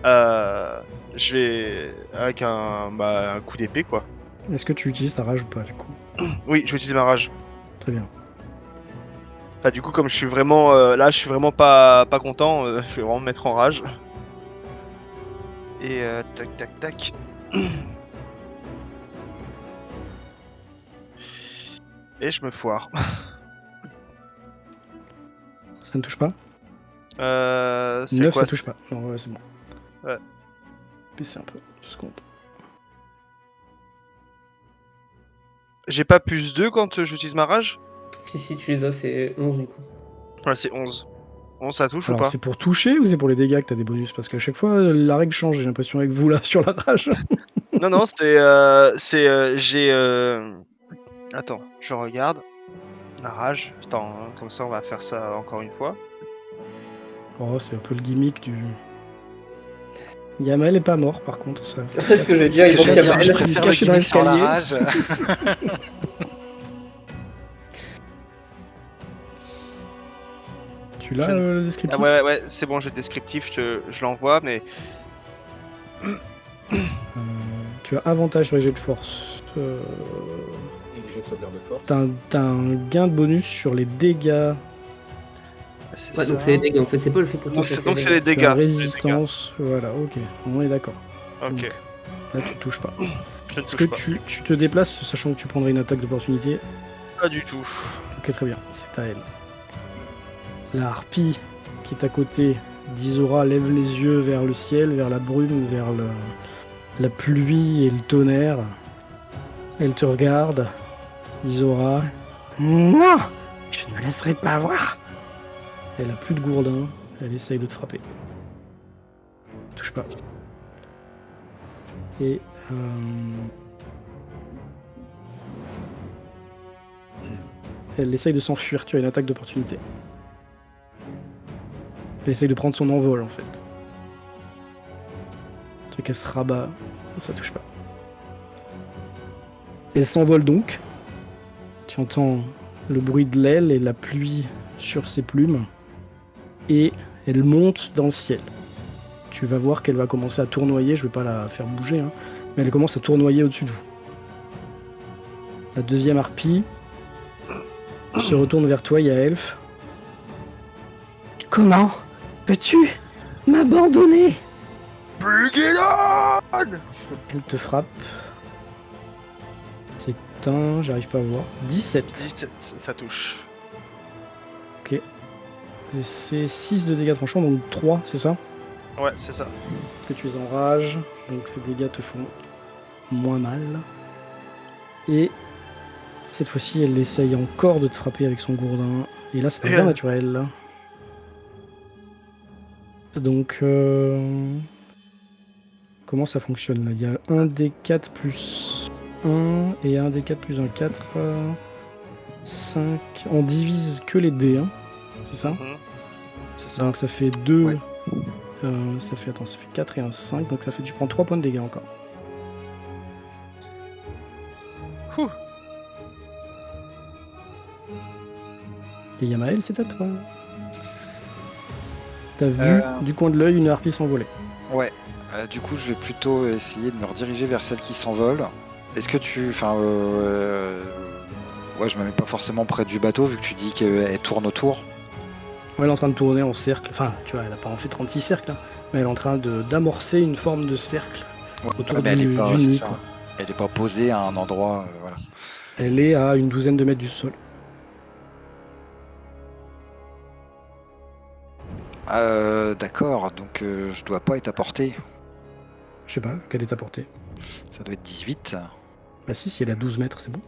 Je vais avec un coup d'épée, quoi. Est-ce que tu utilises ta rage ou pas, du coup? Oui, je vais utiliser ma rage. Très bien. Bah, du coup, comme je suis vraiment là, je suis vraiment pas content. Je vais vraiment me mettre en rage. Et tac, tac, tac. Et je me foire. Ça ne touche pas. C'est 9, quoi ça touche pas. Non, ouais, c'est bon. Ouais. Baissez un peu, 2 secondes. J'ai pas plus 2 quand j'utilise ma rage? Si, tu les as, c'est 11 du coup. Ouais, c'est 11. 11, ça touche ou Alors, pas? c'est pour toucher ou c'est pour les dégâts que t'as des bonus? Parce qu'à chaque fois, la règle change, j'ai l'impression, avec vous là, sur la rage. Non, j'ai... Attends, je regarde. La rage. Attends, hein, comme ça on va faire ça encore une fois. Oh, c'est un peu le gimmick du. Yamael est pas mort, par contre. Ça, C'est ce que je vais dire, il Je manque préfère Yamael. le caché dans gimmick sur la l'escalier. rage. Tu l'as, Je- le descriptif? Ah ouais, c'est bon, j'ai le descriptif, je l'envoie, mais... Tu as avantage sur les jets de force. Et les jets de sauvegarde de force. T'as un gain de bonus sur les dégâts. C'est Ouais, donc ça. c'est les dégâts en fait, c'est pas le fait pour Donc toucher. c'est les Tu as dégâts. résistance. Voilà, ok. On est d'accord. Ok, Donc, là, tu touches pas. je ne Est-ce que touche pas. tu te déplaces, sachant que tu prendrais une attaque d'opportunité? Pas du tout. Ok, très bien. C'est à elle. La harpie qui est à côté d'Isora lève les yeux vers le ciel, vers la brume, vers la pluie et le tonnerre. Elle te regarde. Isora. Non! Je ne me laisserai pas voir! Elle a plus de gourdin. Elle essaye de te frapper. Touche pas. Et... elle essaye de s'enfuir. Tu as une attaque d'opportunité. Elle essaye de prendre son envol en fait. Tu sais qu'elle se rabat. Ça touche pas. Elle s'envole donc. Tu entends le bruit de l'aile et la pluie sur ses plumes. Et elle monte dans le ciel. Tu vas voir qu'elle va commencer à tournoyer. Je vais pas la faire bouger, hein, mais elle commence à tournoyer au-dessus de vous. La deuxième harpie se retourne vers toi, Yaelf. Comment peux-tu m'abandonner? Brigidon! Elle te frappe. C'est un... j'arrive pas à voir. 17. 17, ça touche. Ok. Et c'est 6 de dégâts tranchants, donc 3, c'est ça? Ouais, c'est ça. Que tu es en rage, donc les dégâts te font moins mal. Et cette fois-ci, elle essaye encore de te frapper avec son gourdin. Et là, c'est un bien naturel. Là. Donc, comment ça fonctionne là? Il y a un D4 plus 1 et un D4 plus 1, 4, 5. On divise que les D, hein, c'est ça? C'est ça. Donc ça fait 2. Ouais. Ça fait 4 et un 5, donc ça fait tu prends 3 points de dégâts encore. Ouh. Et Yamael, c'est à toi. T'as vu du coin de l'œil une harpie s'envoler. Ouais. Du coup, je vais plutôt essayer de me rediriger vers celle qui s'envole. Est-ce que tu... Enfin, ouais, je me mets pas forcément près du bateau, vu que tu dis qu'elle tourne autour. Ouais, elle est en train de tourner en cercle. Enfin, tu vois, elle a pas en fait 36 cercles, hein, mais elle est en train d'amorcer une forme de cercle autour mais elle du est pas, nid. c'est ça. Quoi. Elle est pas posée à un endroit... voilà. Elle est à une douzaine de mètres du sol. D'accord, donc je dois pas être à portée. Je sais pas, quelle est ta portée? Ça doit être 18. Bah si elle est à 12 mètres, c'est bon.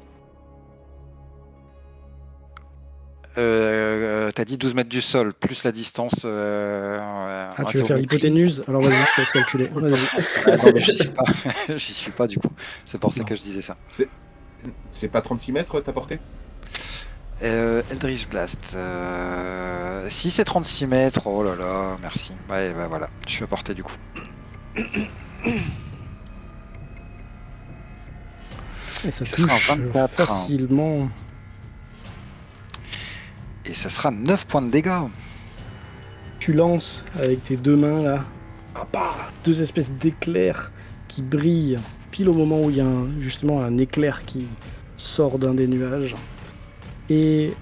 T'as dit 12 mètres du sol, plus la distance... tu veux faire géométrie. l'hypoténuse? Alors vas-y, je te laisse calculer. Vas-y. Ah non, mais j'y suis pas. J'y suis pas du coup. C'est pour ça Non. que je disais ça. C'est pas 36 mètres ta portée? Eldritch Blast. Si c'est 36 mètres, oh là là, merci. Ouais, bah voilà, je suis à portée du coup. Et ça Ce touche sera un 24. facilement. Et ça sera 9 points de dégâts. Tu lances avec tes deux mains là, deux espèces d'éclairs qui brillent pile au moment où il y a justement un éclair qui sort d'un des nuages. Et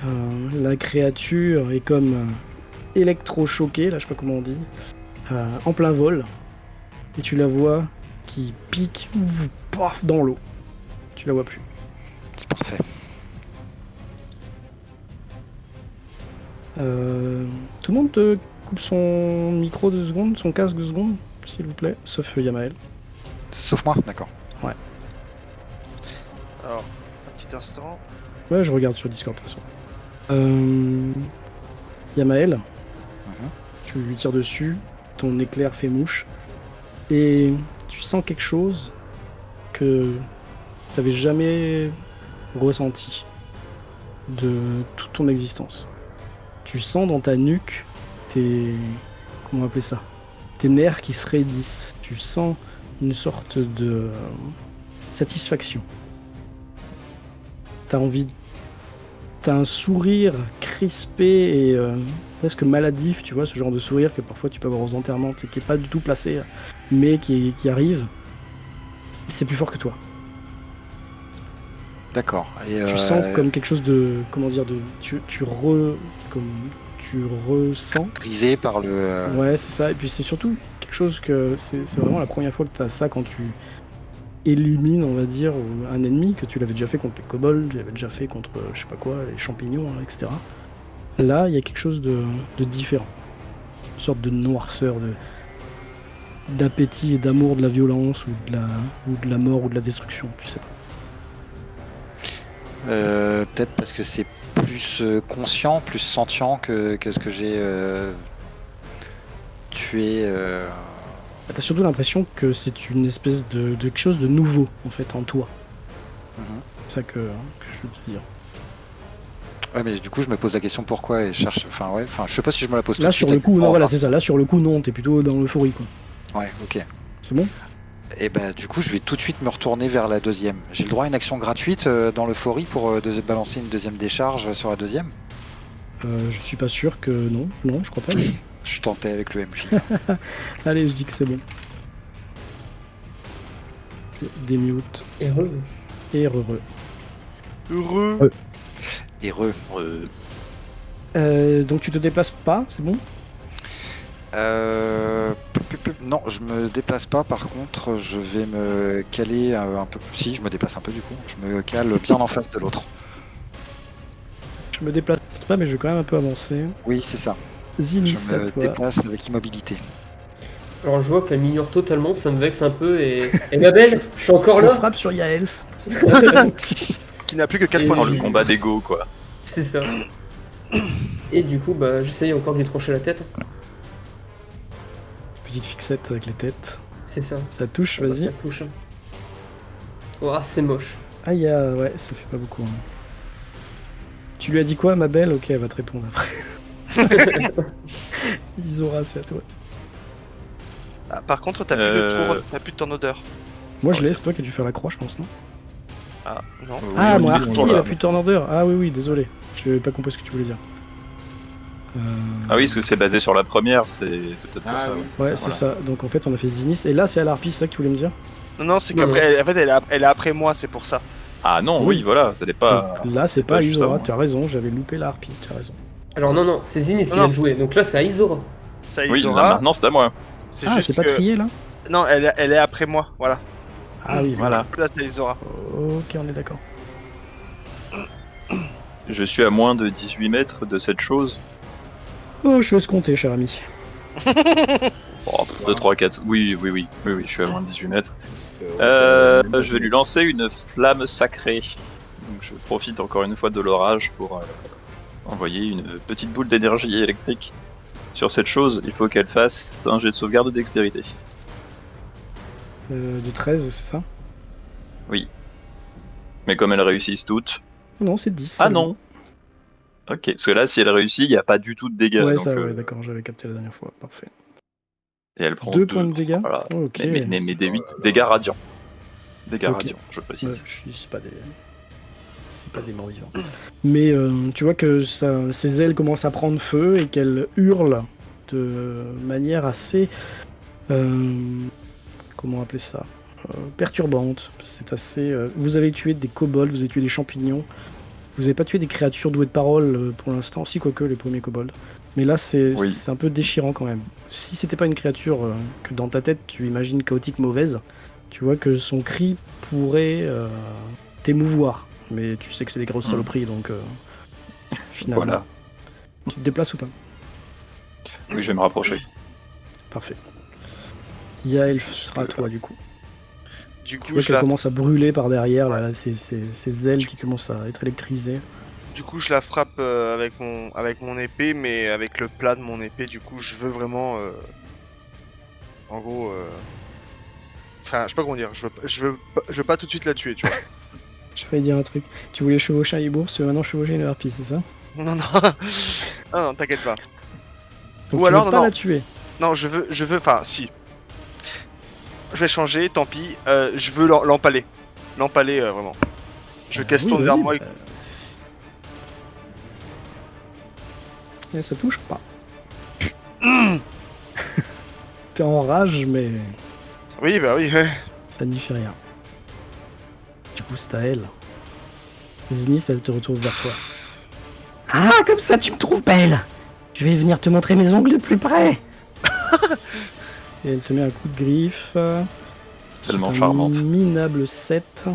la créature est comme électrochoquée, là je sais pas comment on dit, en plein vol. Et tu la vois qui pique paf, dans l'eau. Tu la vois plus. C'est parfait. Tout le monde coupe son micro 2 secondes, son casque 2 secondes, s'il vous plaît, sauf Yamael. Sauf moi, d'accord. Alors, un petit instant. Ouais, je regarde sur Discord de toute façon. Yamael, tu lui tires dessus, ton éclair fait mouche, et tu sens quelque chose que tu n'avais jamais ressenti de toute ton existence. Tu sens dans ta nuque comment appeler ça, tes nerfs qui se raidissent. Tu sens une sorte de satisfaction. T'as un sourire crispé et presque maladif, tu vois, ce genre de sourire que parfois tu peux avoir aux enterrements, qui est pas du tout placé, mais qui arrive. C'est plus fort que toi. D'accord. Et Tu sens comme quelque chose de, comment dire, tu ressens. brisé par le. Ouais, c'est ça. Et puis c'est surtout quelque chose que c'est vraiment la première fois que tu as ça quand tu élimines, on va dire, un ennemi, que tu l'avais déjà fait contre les kobolds, tu l'avais déjà fait contre je sais pas quoi, les champignons, hein, etc. Là, il y a quelque chose de différent. Une sorte de noirceur, d'appétit et d'amour de la violence ou de la mort ou de la destruction, tu sais pas. Peut-être parce que c'est plus conscient, plus sentient que ce que j'ai tué. T'as surtout l'impression que c'est une espèce de quelque chose de nouveau en fait en toi. C'est ça que je veux te dire. Ouais, mais du coup, je me pose la question pourquoi et je cherche. Enfin, je sais pas si je me la pose tout Là de suite. sur le coup, non, voilà, c'est ça. Là sur le coup, non, t'es plutôt dans l'euphorie, quoi. Ouais, ok. C'est bon. Et bah, du coup, je vais tout de suite me retourner vers la deuxième. J'ai le droit à une action gratuite dans l'euphorie pour balancer une deuxième décharge sur la deuxième. Je suis pas sûr que non, je crois pas. Je suis tenté avec le MJ. Allez, je dis que c'est bon. Démute Heureux. et heureux. Heureux. Heureux. Donc tu te déplaces pas, c'est bon. Non, je me déplace pas. Par contre, je vais me caler un peu. Si, je me déplace un peu du coup. Je me cale bien en face de l'autre. Je me déplace pas, mais je vais quand même un peu avancer. Oui, c'est ça. Zinis, Je à me toi. déplace avec immobilité. Alors je vois qu'elle m'ignore totalement, ça me vexe un peu et ma belle, je suis encore Je là. frappe sur Yaelf. Qui n'a plus que 4 Et points Dans de le vie. combat d'ego, quoi. C'est ça. Et du coup, bah j'essaye encore de lui trancher la tête. Petite fixette avec les têtes. C'est ça. Ça touche, Bah, vas-y. ça touche. Oh, c'est moche. Ah, ouais, ça fait pas beaucoup. Hein. Tu lui as dit quoi, ma belle? Ok, elle va te répondre après. Isora, c'est à toi. Ah, par contre, t'as plus de tour, t'as plus de turn order. Moi, je l'ai, c'est toi qui as dû faire la croix, je pense, non? Ah, non. Ah, Oui, moi, on Harpy, tourne, elle a là. plus de turn order. Ah, oui, désolé. Je n'avais pas compris ce que tu voulais dire. Ah oui, parce que c'est basé sur la première, c'est peut-être pour Ah ça. oui, Ouais, ça, c'est voilà. ça. Donc, en fait, on a fait Zinis. Et là, c'est à l'Harpie, c'est ça que tu voulais me dire? Non, c'est Non, qu'après, en fait, elle est après moi, c'est pour ça. Ah non, Oui. oui, voilà, ça n'est pas. Donc, là, c'est pas juste Isora, avant. tu as raison, j'avais loupé la Harpie, tu as raison. Alors non, c'est Zinis qui Non. vient de jouer, donc là c'est à Isora. Ça, Oui, là, Isora. maintenant c'est à moi. C'est Ah, juste c'est pas que... trié, là? Non, elle est après moi, voilà. Ah oui, Voilà. Là, c'est Isora. Ok, on est d'accord. Je suis à moins de 18 mètres de cette chose. Oh, je laisse compter, cher ami. Oh, 2, 3, 4. Oui, je suis à moins de 18 mètres. Je vais lui lancer une flamme sacrée. Donc je profite encore une fois de l'orage pour envoyer une petite boule d'énergie électrique sur cette chose. Il faut qu'elle fasse un jet de sauvegarde de dextérité. De 13, c'est ça? Oui. Mais comme elles réussissent toutes... Non, c'est 10. Ah c'est non. Ok, parce que là, si elle réussit, il n'y a pas du tout de dégâts. bon. Ouais, donc, ça, ouais, d'accord, j'avais capté la dernière fois. Parfait. Et elle prend 2 points de dégâts? Voilà. Ok. Mais D8, dégâts radiants. Dégâts Ok. radiants, je précise. C'est pas des morts vivants. Mais tu vois que ses ailes commencent à prendre feu et qu'elle hurle de manière assez... comment appeler ça? Perturbante. C'est assez... vous avez tué des kobolds, vous avez tué des champignons. Vous avez pas tué des créatures douées de parole pour l'instant, si quoique les premiers kobolds. Mais là, c'est un peu déchirant quand même. Si c'était pas une créature que dans ta tête tu imagines chaotique mauvaise, tu vois que son cri pourrait t'émouvoir. Mais tu sais que c'est des grosses saloperies, donc finalement. Voilà. Tu te déplaces ou pas? Oui, je vais me rapprocher. Parfait. Yael, ce sera à toi du coup. Du Tu coup, vois je qu'elle la... commence à brûler par derrière, là, ses ailes qui commencent à être électrisées. du coup, je la frappe avec mon épée, mais avec le plat de mon épée. Du coup, je veux vraiment, en gros, enfin, je sais pas comment dire. Je veux pas tout de suite la tuer, tu vois. Je vais dire un truc. Tu voulais chevaucher un hibourg, tu veux maintenant chevaucher une harpie, c'est ça? Non, non, non, non, t'inquiète pas. Donc Ou tu alors, veux non, pas non, la tuer. non, enfin, si. Je vais changer, tant pis. Je veux l'empaler. L'empaler, vraiment. Je casse Oui, tourne vers vas-y, moi. bah. Et ça touche pas. T'es en rage, mais Oui, bah oui, ouais. ça n'y fait rien. Du coup, c'est à elle. Zinis, elle te retourne vers toi. Ah, comme ça, tu me trouves belle. Je vais venir te montrer mes ongles de plus près. Et elle te met un coup de griffe. Tellement C'est charmante. un minable 7,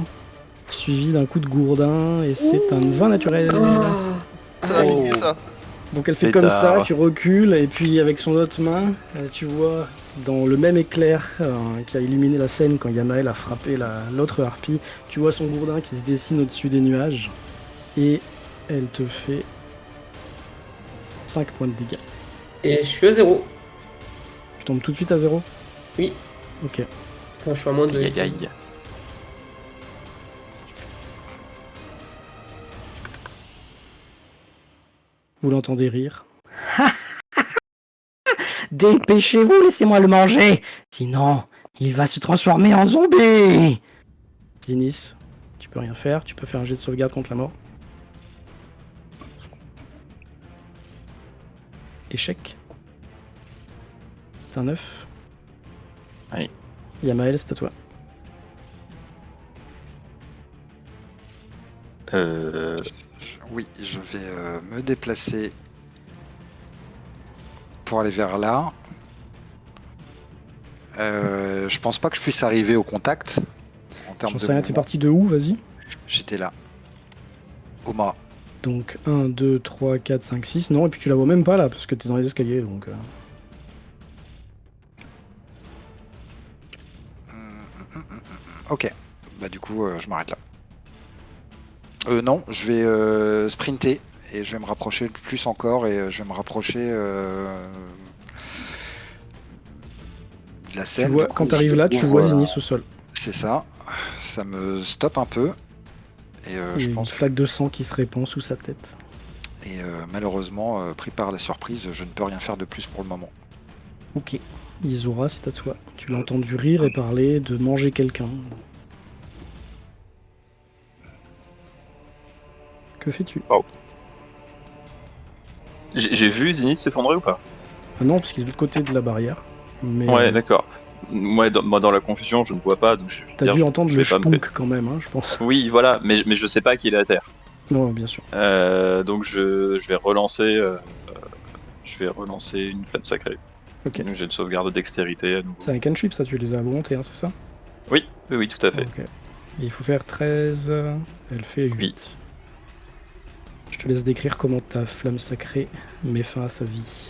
suivi d'un coup de gourdin, et c'est un 20 naturel. Ça va piquer, ça. Donc elle fait comme ça, Pétard. tu recules, et puis avec son autre main, tu vois dans le même éclair qui a illuminé la scène quand Yamael a frappé l'autre harpie, tu vois son gourdin qui se dessine au-dessus des nuages, et elle te fait 5 points de dégâts. Et je suis à 0. Tu tombes tout de suite à 0. Oui. Ok. Enfin, je suis à moins de. Aïe, aïe, aïe. Vous l'entendez rire. Dépêchez-vous, laissez-moi le manger. Sinon, il va se transformer en zombie. Zinis, tu peux rien faire. Tu peux faire un jet de sauvegarde contre la mort. Échec. C'est un 9. Oui. Yamael, c'est à toi. Oui, je vais me déplacer pour aller vers là. Je pense pas que je puisse arriver au contact. En termes J'en de sais rien, t'es mouvement. parti de où, vas-y. J'étais là. Oma. Donc 1, 2, 3, 4, 5, 6. Non, et puis tu la vois même pas là, parce que t'es dans les escaliers, donc... Ok. Bah du coup, je m'arrête là. Non, je vais sprinter et je vais me rapprocher plus encore et je vais me rapprocher de la Tu scène. vois, Du coup, quand je t'arrives là, tu vois découvre, Zinis au sol. C'est ça. Ça me stoppe un peu. Et Il y je a une pense flaque de sang qui se répand sous sa tête. Et malheureusement, pris par la surprise, je ne peux rien faire de plus pour le moment. Ok. Izura, c'est à toi. Tu l'as entendu rire et parler de manger quelqu'un. Que fais-tu? J'ai vu Zenith s'effondrer ou pas? Ah non, parce qu'il est de l'autre côté de la barrière. Mais Ouais, d'accord. Moi, dans la confusion, je ne vois pas, donc je veux t'as dire, dû je entendre le vais pas me spunk quand même, hein, je pense. Oui, voilà, mais je sais pas qu'il est à terre. Non, bien sûr. Donc je vais relancer une flamme sacrée. Ok. Donc j'ai une sauvegarde de dextérité à nouveau. C'est un cantrip, ça, tu les as à volonté, hein, c'est ça? Oui, tout à fait. Ok. Et il faut faire 13. Elle fait 8. Oui. Je te laisse décrire comment ta flamme sacrée met fin à sa vie.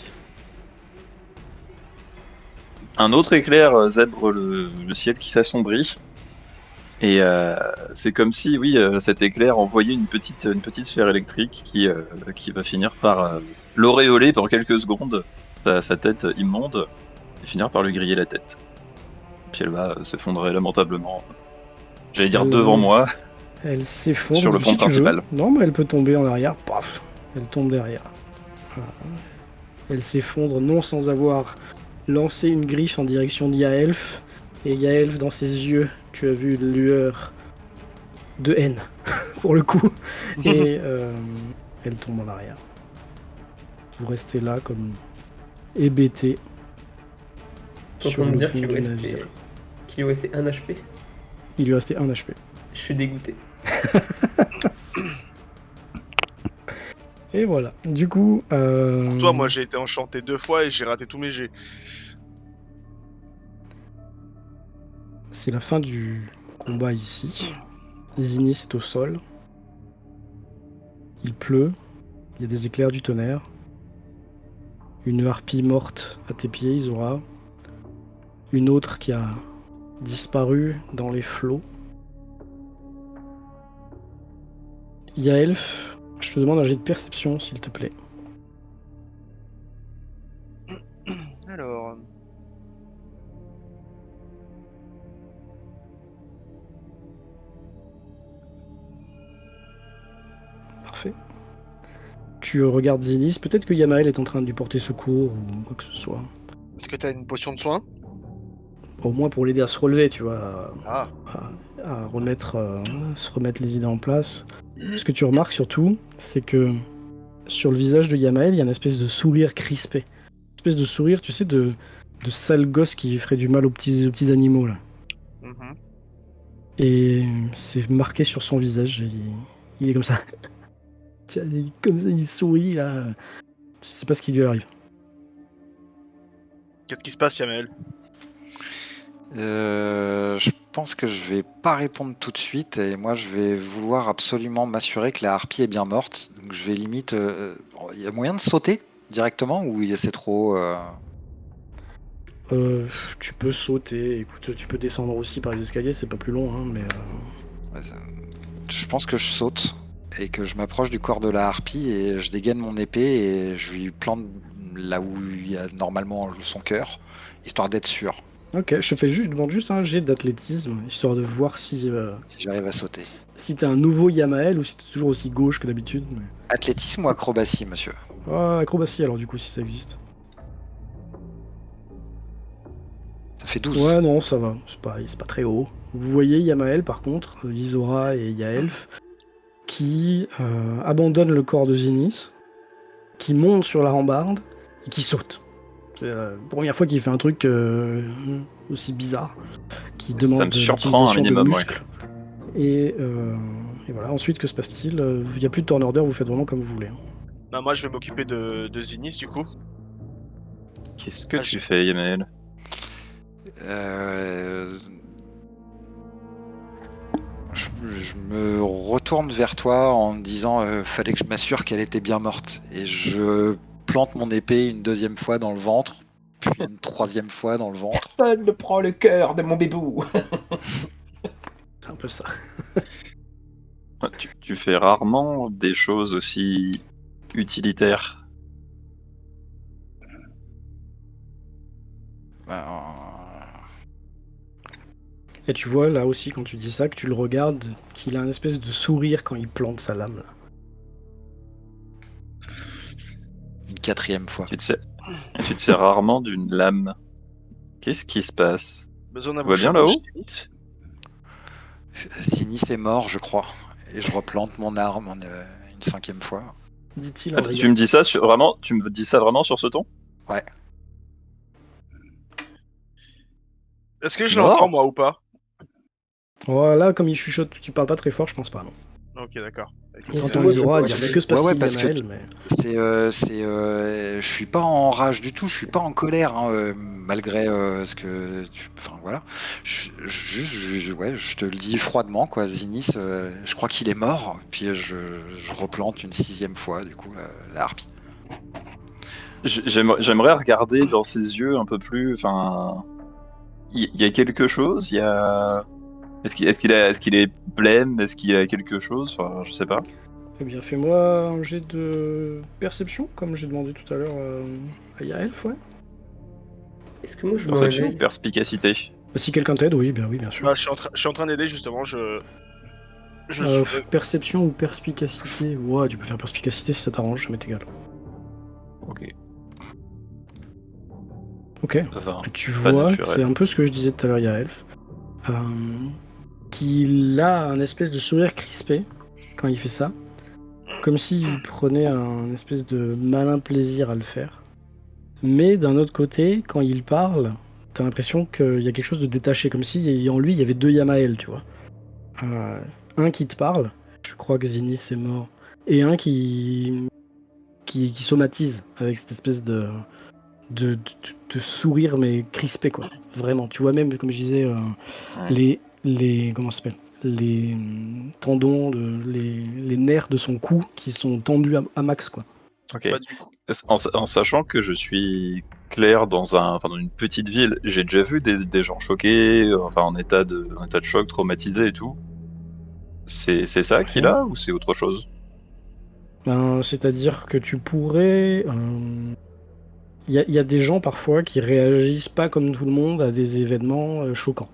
Un autre éclair zèbre le ciel qui s'assombrit. Et c'est comme si, oui, cet éclair envoyait une petite sphère électrique qui va finir par l'auréoler pour quelques secondes, sa tête immonde, et finir par lui griller la tête. Puis elle va s'effondrer lamentablement, j'allais dire devant moi, Elle s'effondre sur le pont si tu veux. principal. Non, mais elle peut tomber en arrière. Paf, elle tombe derrière. Elle s'effondre non sans avoir lancé une griffe en direction d'Yaelf. Et Yaelf, dans ses yeux, tu as vu une lueur de haine, pour le coup. Et elle tombe en arrière. Vous restez là comme hébété. T'es en sur train de le dire pont qu'il lui du restait navire. qu'il lui restait 1 HP. Il lui restait 1 HP. Je suis dégoûté. Et voilà. Du coup... Pour toi, moi, j'ai été enchanté 2 fois et j'ai raté tous mes jets. C'est la fin du combat ici. Zinis est au sol. Il pleut. Il y a des éclairs du tonnerre. une harpie morte à tes pieds, Isora. Une autre qui a disparu dans les flots. Yaelf, je te demande un jet de perception, s'il te plaît. Alors, Parfait. Tu regardes Zénis, peut-être que Yamael est en train de lui porter secours ou quoi que ce soit. est-ce que t'as une potion de soin? Au moins pour l'aider à se relever, tu vois, Ah, à remettre, se remettre les idées en place. Ce que tu remarques surtout, c'est que sur le visage de Yamael, il y a une espèce de sourire crispé. Une espèce de sourire, tu sais, de sale gosse qui ferait du mal aux petits animaux, là. mhm. Et c'est marqué sur son visage. Il est comme ça. Tiens, il est comme ça, il sourit, là. Je sais pas ce qui lui arrive. Qu'est-ce qui se passe, Yamael? Je pense que je vais pas répondre tout de suite et moi je vais vouloir absolument m'assurer que la harpie est bien morte. Donc je vais limite. Il y a moyen de sauter directement ou c'est trop. Tu peux sauter, écoute, tu peux descendre aussi par les escaliers, c'est pas plus long, hein, mais... Ouais, je pense que je saute et que je m'approche du corps de la harpie et je dégaine mon épée et je lui plante là où il y a normalement son cœur, histoire d'être sûr Ok, je demande juste un jet d'athlétisme, histoire de voir si si j'arrive à sauter. t'es un nouveau Yamael ou si t'es toujours aussi gauche que d'habitude. Mais... Athlétisme ou acrobatie, monsieur? Ah, acrobatie alors du coup, si ça existe. Ça fait 12. Ouais, non, ça va, c'est pas très haut. Vous voyez Yamael par contre, Isora et Yaelf, qui abandonnent le corps de Zinnis, qui monte sur la rambarde et qui saute. C'est la première fois qu'il fait un truc aussi bizarre, qui Ça demande me surprend un l'utilisation de minimum, ouais. muscles. Et voilà, ensuite, que se passe-t-il? Il n'y a plus de turn order, vous faites vraiment comme vous voulez. Bah, moi, je vais m'occuper de Zinnis, du coup. Qu'est-ce que Ah, tu fais, Yamael? Je me retourne vers toi en me disant fallait que je m'assure qu'elle était bien morte. Et je plante mon épée une deuxième fois dans le ventre, puis une troisième fois dans le ventre. Personne ne prend le cœur de mon bébou. C'est un peu ça. Tu fais rarement des choses aussi utilitaires. Ben, Et tu vois là aussi, quand tu dis ça, que tu le regardes, qu'il a un espèce de sourire quand il plante sa lame. Là. une quatrième fois. Tu te sers rarement d'une lame. Qu'est-ce qui se passe? Besoin d'un Tout va bien bouche à là-haut? bouche, Zinnis. Sinis est mort, je crois. Et je replante mon arme une cinquième fois. Dit-il en Attends, riant. tu me dis ça vraiment? Tu me dis ça vraiment sur ce ton? Ouais. Est-ce que je Mort l'entends, moi, ou pas? Voilà, comme il chuchote, qu'il parle pas très fort, je pense pas, non. Ok, d'accord. Et Écoute, t'entends Isora ouais, dire, mais que se passe-t-il, ouais, parce que Yamael, mais... je suis pas en rage du tout, je suis pas en colère, hein, malgré ce que enfin voilà. Ouais, je te le dis froidement, quoi. Zinnis, je crois qu'il est mort, puis je replante une sixième fois, du coup, la harpie. J'aimerais regarder dans ses yeux un peu plus. Enfin, il y a quelque chose. Il y a. Est-ce qu'il est blême? Est-ce qu'il y a quelque chose? Enfin, je sais pas. Eh bien, fais-moi un jet de perception, comme j'ai demandé tout à l'heure à Yaelf, ouais. Est-ce que moi je me Perception ou réveille? perspicacité? Bah, si quelqu'un t'aide, oui, bien sûr. bah, je suis en train d'aider, justement. Je Perception ou perspicacité? Ouais, tu peux faire perspicacité si ça t'arrange, ça m'est égal. Ok. Ok. 20. Et tu Pas vois, naturel. c'est un peu ce que je disais tout à l'heure, Yaelf, qu'il a un espèce de sourire crispé quand il fait ça, comme s'il prenait un espèce de malin plaisir à le faire. Mais d'un autre côté, quand il parle, t'as l'impression qu'il y a quelque chose de détaché, comme si en lui il y avait deux Yamael, tu vois. Un qui te parle, je crois que Zinnis est mort, et un qui somatise avec cette espèce de sourire mais crispé, quoi. Vraiment, tu vois même, comme je disais, les comment ça s'appelle, les tendons, les nerfs de son cou qui sont tendus à max, quoi. Ok. Bah, du coup, En sachant que je suis clair dans dans une petite ville, j'ai déjà vu des gens choqués, enfin en état de choc, traumatisés et tout. C'est ça qu'il Ouais. a ou c'est autre chose? C'est-à-dire que tu pourrais. Il y a des gens parfois qui réagissent pas comme tout le monde à des événements choquants.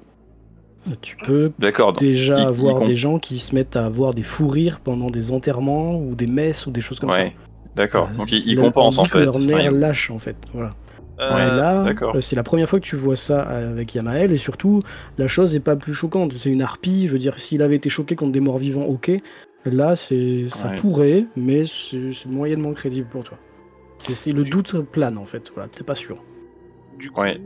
Tu peux D'accord, donc déjà il avoir des gens qui se mettent à avoir des fous rires pendant des enterrements ou des messes ou des choses comme ça. Ouais, d'accord. Donc il On compense en dit que fait. leur Enfin, nerf lâche en fait. Voilà. Mais Ouais, là, d'accord. c'est la première fois que tu vois ça avec Yamael, et surtout, la chose n'est pas plus choquante. C'est une harpie, je veux dire, s'il avait été choqué contre des morts vivants, ok. Là, ça Ouais. pourrait, mais c'est moyennement crédible pour toi. C'est le doute plane en fait, voilà, t'es pas sûr. du coup, Ouais.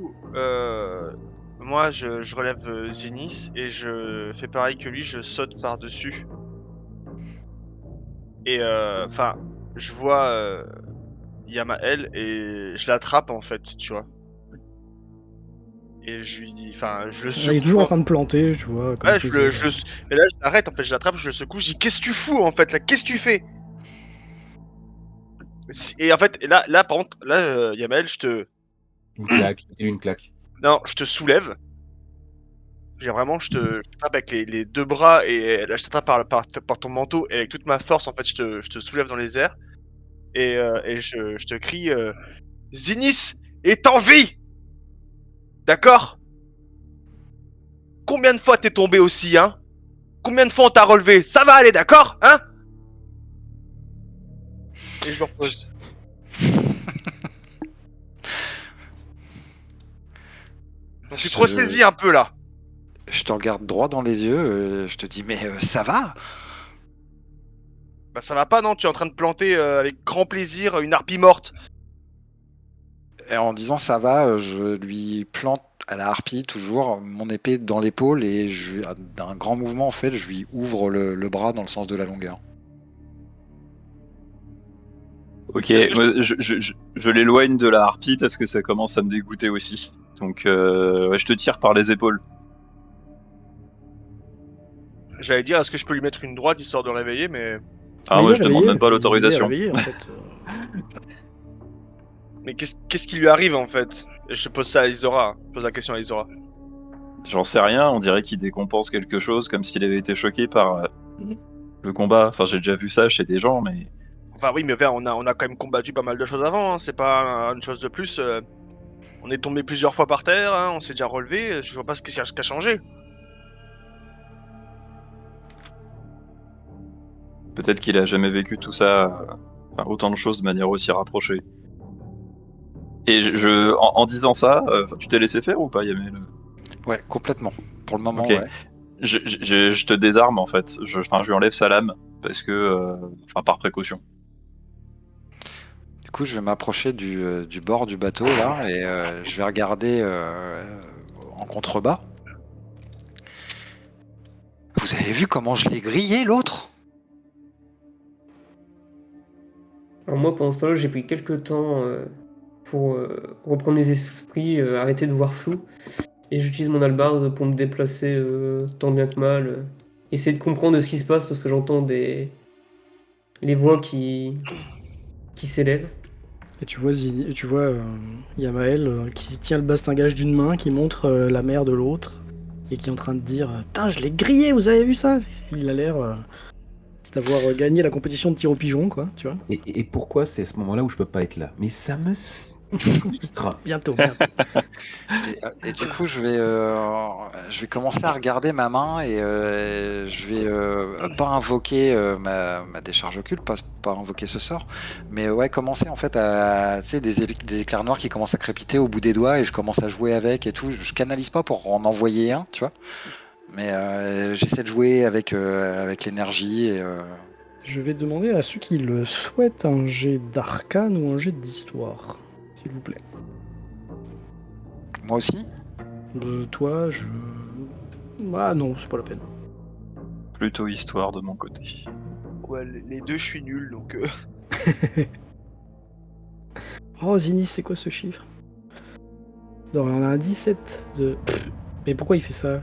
moi, je relève Zenith et je fais pareil que lui, je saute par-dessus. Et enfin, je vois Yamael et je l'attrape en fait, tu vois. Et je lui dis, enfin, je le Il est toujours en secoue. train de planter, tu vois, comme Ouais, je disais. mais là, je l'arrête en fait, je l'attrape, je le secoue, je dis, qu'est-ce que tu fous en fait là, qu'est-ce que tu fais? Et en fait, là, par contre, là, Yamael, Une claque, une claque. non, je te soulève. Vraiment, je te tape avec les deux bras et là, je t'attrape par ton manteau et avec toute ma force, en fait, je te soulève dans les airs et je te crie Zinnis est en vie! D'accord? Combien de fois t'es tombé aussi, hein? Combien de fois on t'a relevé? Ça va aller, d'accord? Hein? Et je me repose. J'en suis trop Je, saisi un peu là. je te regarde droit dans les yeux, je te dis, mais ça va? Bah ça va pas, non? Tu es en train de planter avec grand plaisir une harpie morte. Et en disant ça va, je lui plante à la harpie toujours mon épée dans l'épaule et d'un grand mouvement en fait, je lui ouvre le bras dans le sens de la longueur. Ok, Est-ce que moi, je l'éloigne de la harpie parce que ça commence à me dégoûter aussi. Donc ouais, je te tire par les épaules. J'allais dire, est-ce que je peux lui mettre une droite histoire de le réveiller, mais... Ah, Mais moi il est je demande réveillé, même pas il est l'autorisation. réveillé en fait. Mais qu'est-ce qui lui arrive en fait? Et je te pose ça à Isora. Je pose la question à Isora. J'en sais rien, on dirait qu'il décompense quelque chose comme s'il avait été choqué par le combat. Enfin, j'ai déjà vu ça chez des gens, mais Enfin oui, mais enfin, on a quand même combattu pas mal de choses avant, hein. C'est pas une chose de plus. On est tombé plusieurs fois par terre, hein. On s'est déjà relevé. Je vois pas ce qui a changé. peut-être qu'il a jamais vécu tout ça, enfin, autant de choses de manière aussi rapprochée. Et en disant ça, tu t'es laissé faire ou pas, Yamel? Ouais, complètement. Pour le moment, Ok. ouais. Je te désarme en fait. Enfin, je lui enlève sa lame parce que, enfin, par précaution. Du coup, je vais m'approcher du bord du bateau là et je vais regarder en contrebas. Vous avez vu comment je l'ai grillé l'autre? Alors moi, pendant ce temps-là, j'ai pris quelques temps pour reprendre les esprits, arrêter de voir flou. Et j'utilise mon hallebarde pour me déplacer tant bien que mal. Essayer de comprendre ce qui se passe parce que j'entends les voix qui s'élèvent. Et tu vois, Yamael qui tient le bastingage d'une main, qui montre la mère de l'autre, et qui est en train de dire putain, je l'ai grillé, vous avez vu ça? Il a l'air d'avoir gagné la compétition de tir au pigeon, quoi, tu vois. Et pourquoi c'est à ce moment-là où je peux pas être là? Mais ça me frustre. Bientôt. Et du coup, je vais commencer à regarder ma main et je vais pas invoquer ma décharge occulte, pas invoquer ce sort, mais ouais, commencer en fait à, tu sais, des éclairs noirs qui commencent à crépiter au bout des doigts et je commence à jouer avec et tout. Je canalise pas pour en envoyer un, tu vois, mais j'essaie de jouer avec l'énergie et Je vais demander à ceux qui le souhaitent un jet d'arcane ou un jet d'histoire, s'il vous plaît. moi aussi. Toi, Ah non, c'est pas la peine. Plutôt histoire de mon côté. Ouais, les deux, je suis nul, donc... Oh, Zinnis, c'est quoi ce chiffre? Non, on a un 17 de... Mais pourquoi il fait ça?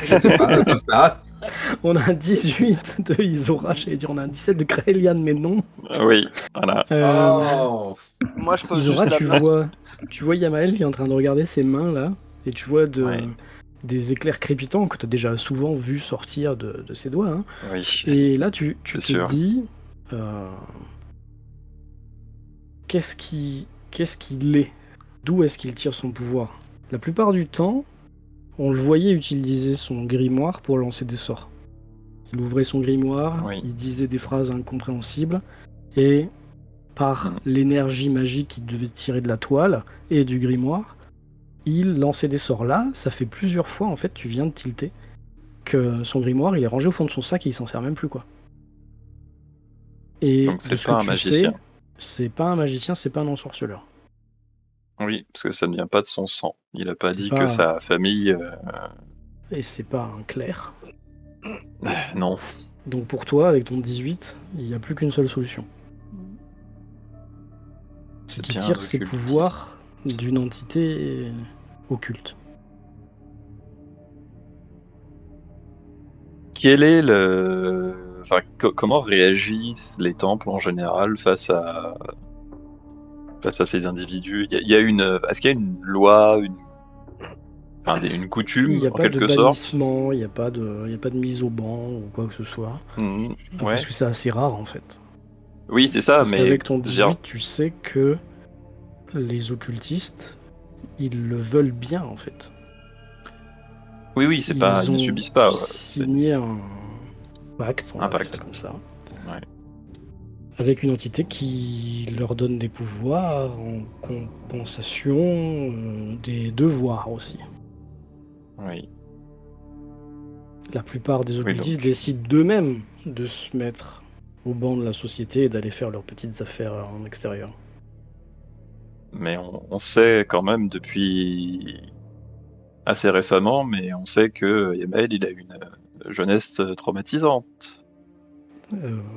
Je sais pas, comme ça. On a un 18 de Isora, j'allais dire on a un 17 de Kraelian, mais non. Oui, voilà. Oh. Moi, je pose Isora, juste la main. tu vois Yamael qui est en train de regarder ses mains là, et tu vois Ouais. des éclairs crépitants que tu as déjà souvent vu sortir de ses doigts. Hein. Oui. Et là, tu C'est te sûr. dis, qu'est-ce qu'il est? D'où est-ce qu'il tire son pouvoir? La plupart du temps, on le voyait utiliser son grimoire pour lancer des sorts. Il ouvrait son grimoire, Oui. il disait des phrases incompréhensibles, et par l'énergie magique qu'il devait tirer de la toile et du grimoire, il lançait des sorts. Là, ça fait plusieurs fois, en fait, tu viens de tilter, que son grimoire, il est rangé au fond de son sac et il s'en sert même plus, quoi. Et Donc de c'est ce pas que un tu magicien. sais, c'est pas un magicien, c'est pas un ensorceleur. Oui, parce que ça ne vient pas de son sang. Il a pas C'est dit pas- que sa famille... Et c'est pas un clerc. Non. Donc pour toi, avec ton 18, il n'y a plus qu'une seule solution. C'est C'est qu'il bien un tire ses occultiste. pouvoirs d'une entité occulte. Quel est le... Enfin, comment réagissent les temples en général face à ces individus? Il y a une... Est-ce qu'il y a une loi, une Il coutume, n'y a en pas de quelque sorte? bannissement, il n'y a pas de mise au banc ou quoi que ce soit. Mhm, Parce ouais. que c'est assez rare en fait. Oui, c'est ça, Parce mais... qu'avec ton je veux dire, 18, tu sais que les occultistes, ils le veulent bien en fait. oui, c'est pas... Ils Ils ne ont subissent pas. signé un pacte, on va Un appeler ça pacte. comme ça, Ouais. avec une entité qui leur donne des pouvoirs en compensation des devoirs aussi. Oui. La plupart des Oui, occultistes donc... décident d'eux-mêmes de se mettre au banc de la société et d'aller faire leurs petites affaires en extérieur. Mais on sait quand même depuis assez récemment, mais on sait que Yamael, il a une jeunesse traumatisante.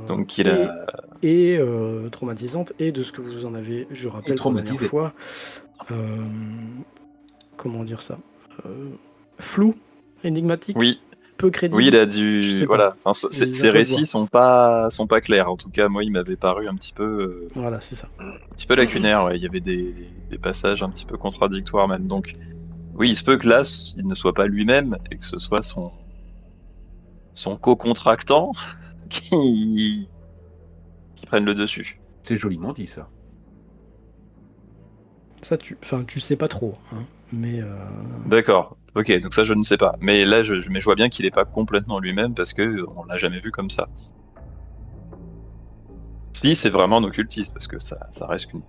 Donc il a... Et traumatisante, et de ce que vous en avez, je rappelle pour la dernière traumatisé. fois, euh, comment dire ça, flou, énigmatique, Oui, peu oui, crédible, il a je dû... sais pas. Voilà, enfin, C'est à ces toi de voir. récits sont pas clairs. En tout cas, moi, il m'avait paru un petit peu Voilà, c'est ça. lacunaire. Ouais. Il y avait des passages un petit peu contradictoires même. Donc, oui, il se peut que là, il ne soit pas lui-même et que ce soit son co-contractant qui prenne le dessus. C'est joliment dit ça. Ça, tu sais pas trop, hein, mais D'accord. Ok, donc ça je ne sais pas. Mais là, mais je vois bien qu'il n'est pas complètement lui-même parce que on l'a jamais vu comme ça. Si, c'est vraiment un occultiste parce que ça reste qu'une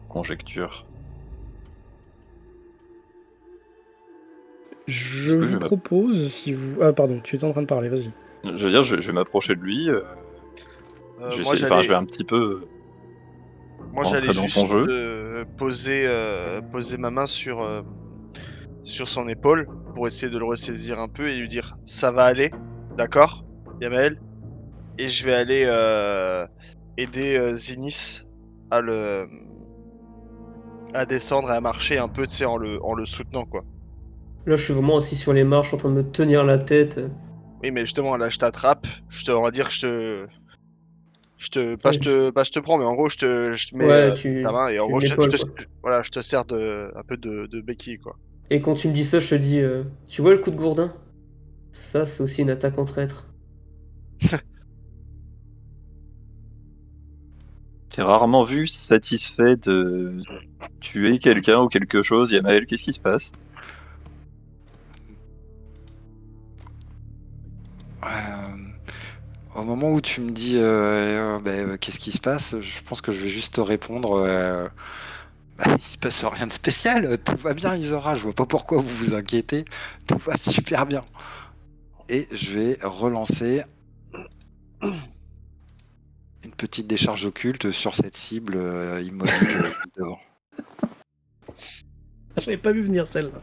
conjecture. je Du coup, vous propose, si vous... Ah pardon, tu étais en train de parler, vas-y. je veux dire, je vais m'approcher de lui. Moi, Je vais un petit peu j'allais rentrer dans son juste jeu. poser ma main sur son épaule pour essayer de le ressaisir un peu et lui dire ça va aller, d'accord, Yamael? Et je vais aller aider Zinnis à à descendre et à marcher un peu, tu sais, en le soutenant, quoi. Là, je suis vraiment assis sur les marches en train de me tenir la tête. Oui, mais justement, là, je t'attrape, on va dire que Ouais, je te prends, mais en gros, je te mets ouais, ta main et en tu gros, m'épaules, quoi. voilà, je te sers un peu de béquille, quoi. Et quand tu me dis ça, je te dis, tu vois le coup de gourdin? Ça, c'est aussi une attaque en traître. T'es rarement vu satisfait de tuer quelqu'un ou quelque chose. Yamael, qu'est-ce qui se passe? Au moment où tu me dis qu'est-ce qui se passe, je pense que je vais juste te répondre il se passe rien de spécial, tout va bien Isora, je vois pas pourquoi vous vous inquiétez, tout va super bien. Et je vais relancer une petite décharge occulte sur cette cible immobile devant. J'avais pas vu venir celle-là.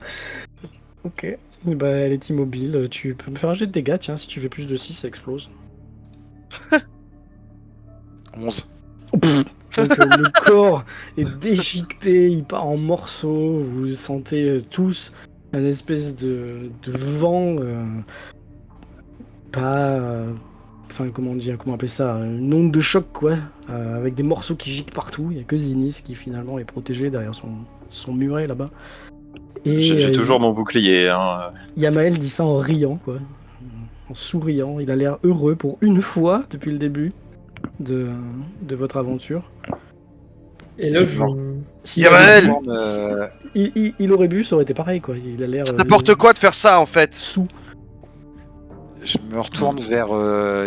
Ok. Bah, elle est immobile. Tu peux me faire un jet de dégâts, tiens, si tu fais plus de 6, ça explose. 11. Donc le corps est déchiqueté, il part en morceaux, vous sentez tous un espèce de vent pas... Enfin, comment appeler ça? Une onde de choc, quoi. Avec des morceaux qui giclent partout. Il n'y a que Zinis qui, finalement, est protégé derrière son muret, là-bas. Et J'ai toujours mon bouclier. Hein. Yamael dit ça en riant, quoi. En souriant. Il a l'air heureux pour une fois, depuis le début de votre aventure. Et là, je... Yamael il aurait bu, ça aurait été pareil, quoi. Il a l'air... C'est n'importe quoi de faire ça en fait. Sous. Je me retourne vers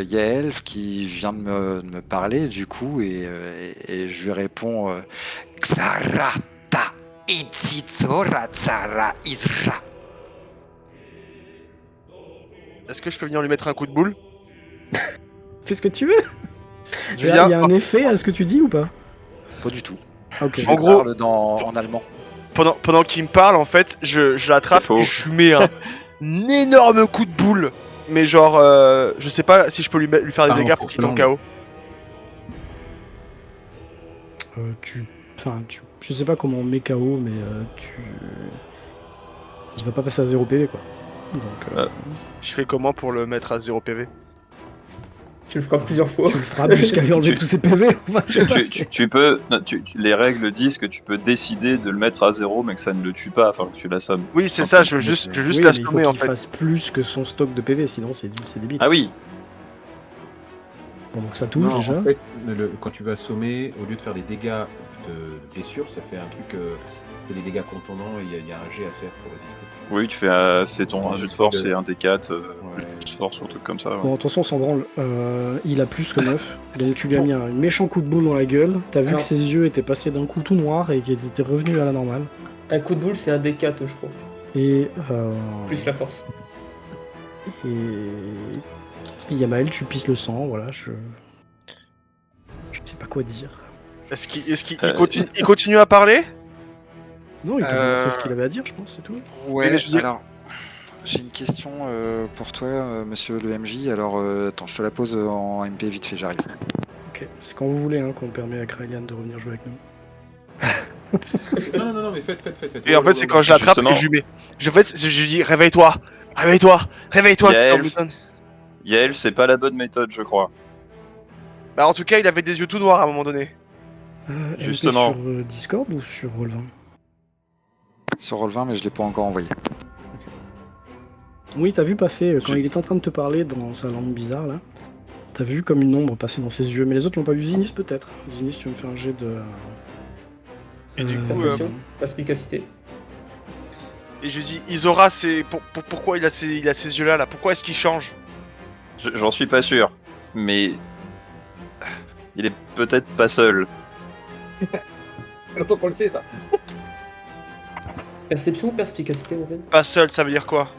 Yael qui vient de me parler du coup et je lui réponds Xarata Itzitsora Tsara Isra. Est-ce que je peux venir lui mettre un coup de boule? Fais ce que tu veux. Je Il y viens. a un effet à ce que tu dis ou pas? Pas du tout. Ah, ok. Je En lui gros- parle en allemand. Pendant qu'il me parle, en fait, je l'attrape C'est faux. et je lui mets un énorme coup de boule. Mais genre, je sais pas si je peux lui faire des Ah, dégâts en pour qu'il force tombe KO. Je sais pas comment on met KO, mais il va pas passer à 0 PV, quoi. Donc, Je fais comment pour le mettre à 0 PV? tu le feras plusieurs fois. tu le frappes jusqu'à lui enlever tous ses PV. Enfin, je sais pas, Tu peux, non, les règles disent que tu peux décider de le mettre à 0, mais que ça ne le tue pas, enfin que tu l'assommes. Oui, c'est ça, je veux juste oui, mais il faut l'assommer en qu'il fait. fasse plus que son stock de PV, sinon c'est débile. Ah oui, Bon, donc ça touche Non, déjà. en fait, quand tu vas assommer, au lieu de faire des dégâts de blessure, ça fait un truc que des dégâts contondants et il y a un jet à faire pour résister. oui, tu fais, c'est ton un jet de force et un D4, de force ou un truc comme ça. Ouais. Bon, attention, on s'en branle. Il a plus que 9. Donc tu lui as mis un méchant coup de boule dans la gueule. T'as vu Alors- que ses yeux étaient passés d'un coup tout noir et qu'ils étaient revenus à la normale. Un coup de boule, c'est un D4, je crois. Et... Plus la force. Et Yamael, tu pisses le sang, voilà, je sais pas quoi dire. Est-ce qu'il il continue à parler? Non, il t'a c'est ce qu'il avait à dire, je pense, c'est tout. Ouais, Mais je veux dire- alors j'ai une question pour toi, monsieur le MJ. Alors attends, je te la pose en MP vite fait, j'arrive. Ok, c'est quand vous voulez hein, qu'on permet à Kraelian de revenir jouer avec nous. Non, mais faites. Et en fait, c'est quand je l'attrape Justement. et je lui mets. Je lui dis réveille-toi, tu Yael. me donnes. Yael, c'est pas la bonne méthode, je crois. Bah, en tout cas, il avait des yeux tout noirs à un moment donné. MP Justement. sur Discord ou sur Roll20? Sur Roll20, mais je l'ai pas encore envoyé. Oui, t'as vu passer, quand J'ai- il était en train de te parler dans sa langue bizarre, là. T'as vu comme une ombre passer dans ses yeux, mais les autres l'ont pas vu. Zinis, peut-être. Zinis, tu veux me faire un jet de... Et du coup, Perception, perspicacité. Et je lui dis Isora, c'est pourquoi il a ces yeux-là là? Pourquoi est-ce qu'il change? J'en suis pas sûr, mais il est peut-être pas seul. Longtemps qu'on le sait, ça. Perception ou perspicacité, Morten? Pas seul, ça veut dire quoi?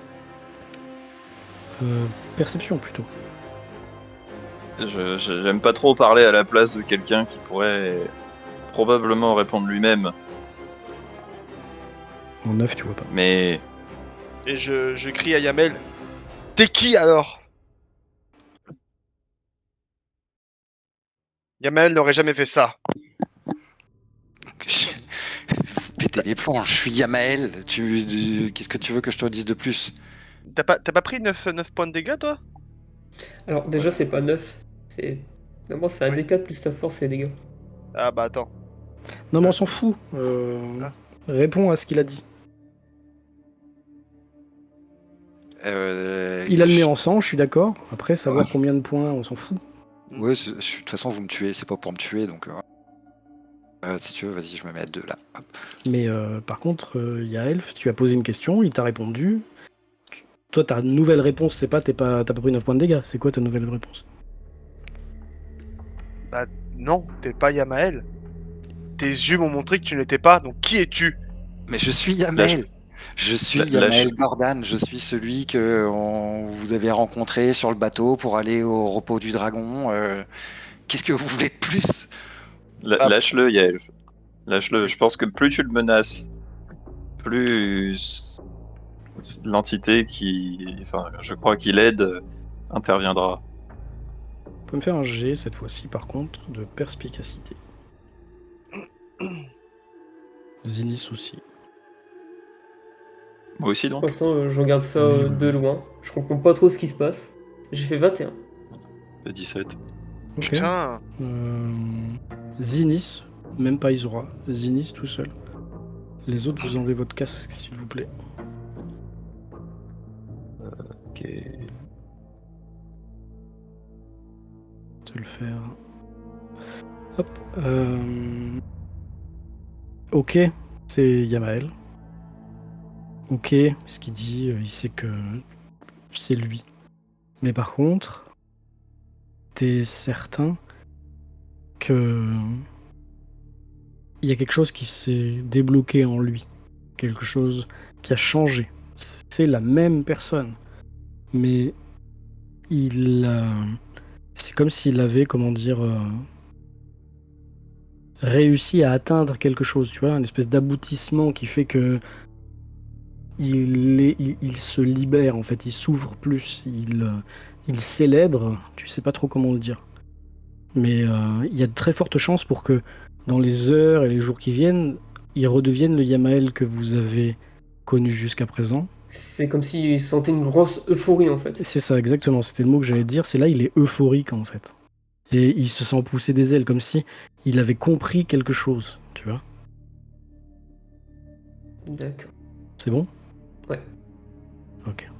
Perception, plutôt. J'aime pas trop parler à la place de quelqu'un qui pourrait probablement répondre lui-même, En 9, tu vois pas. mais Et je crie à Yamel t'es qui alors? Yamel n'aurait jamais fait ça. Vous pétez les plombs, je suis Yamael. Qu'est-ce que tu veux que je te dise de plus? T'as pas pris 9 points de dégâts toi? Alors, déjà, c'est pas 9. C'est. Normalement, c'est un D4 plus ta force et les dégâts. Ah bah attends. Non, mais on s'en fout. Ah. Réponds à ce qu'il a dit. Euh, Il a le nez je- en sang, je suis d'accord. Après, savoir combien de points, on s'en fout. Ouais, de toute façon, vous me tuez, c'est pas pour me tuer, donc... si tu veux, vas-y, je me mets à 2 là. Hop. Mais par contre, Yael, tu as posé une question, il t'a répondu. Toi, ta nouvelle réponse, c'est pas t'as pas pris 9 points de dégâts. C'est quoi ta nouvelle réponse? Non, t'es pas Yamael. Tes yeux m'ont montré que tu n'étais pas, donc qui es-tu? Mais je suis Yamael. Je suis Lâche- Yamael Gordon. Je suis celui que vous avez rencontré sur le bateau pour aller au repos du dragon. Qu'est-ce que vous voulez de plus? Ah. lâche-le, Yael. Lâche-le. Je pense que plus tu le menaces, plus l'entité qui, enfin, je crois qu'il aide, interviendra. Vous pouvez me faire un G cette fois-ci, par contre, de perspicacité. Zinis aussi. Moi aussi, De donc. toute façon, je regarde ça de loin. Je comprends pas trop ce qui se passe. J'ai fait 21. Fait 17. Ok. Putain. Zinis, même pas Isora. Zinis tout seul. Les autres, vous enlevez votre casque, s'il vous plaît. Ok. Je vais le faire. Hop. Ok, c'est Yamael. Ok, ce qu'il dit, il sait que c'est lui. Mais par contre, t'es certain que il y a quelque chose qui s'est débloqué en lui. Quelque chose qui a changé. C'est la même personne. Mais c'est comme s'il avait, comment dire, réussi à atteindre quelque chose, tu vois, une espèce d'aboutissement qui fait que il se libère, en fait, il s'ouvre plus, il célèbre, tu sais pas trop comment le dire. Mais il y a de très fortes chances pour que dans les heures et les jours qui viennent, il redevienne le Yamael que vous avez connu jusqu'à présent. C'est comme s'il sentait une grosse euphorie en fait. C'est ça, exactement, c'était le mot que j'allais dire. C'est là, il est euphorique, en fait. Et il se sent pousser des ailes, comme si il avait compris quelque chose, tu vois. D'accord. C'est bon? Ouais. Ok.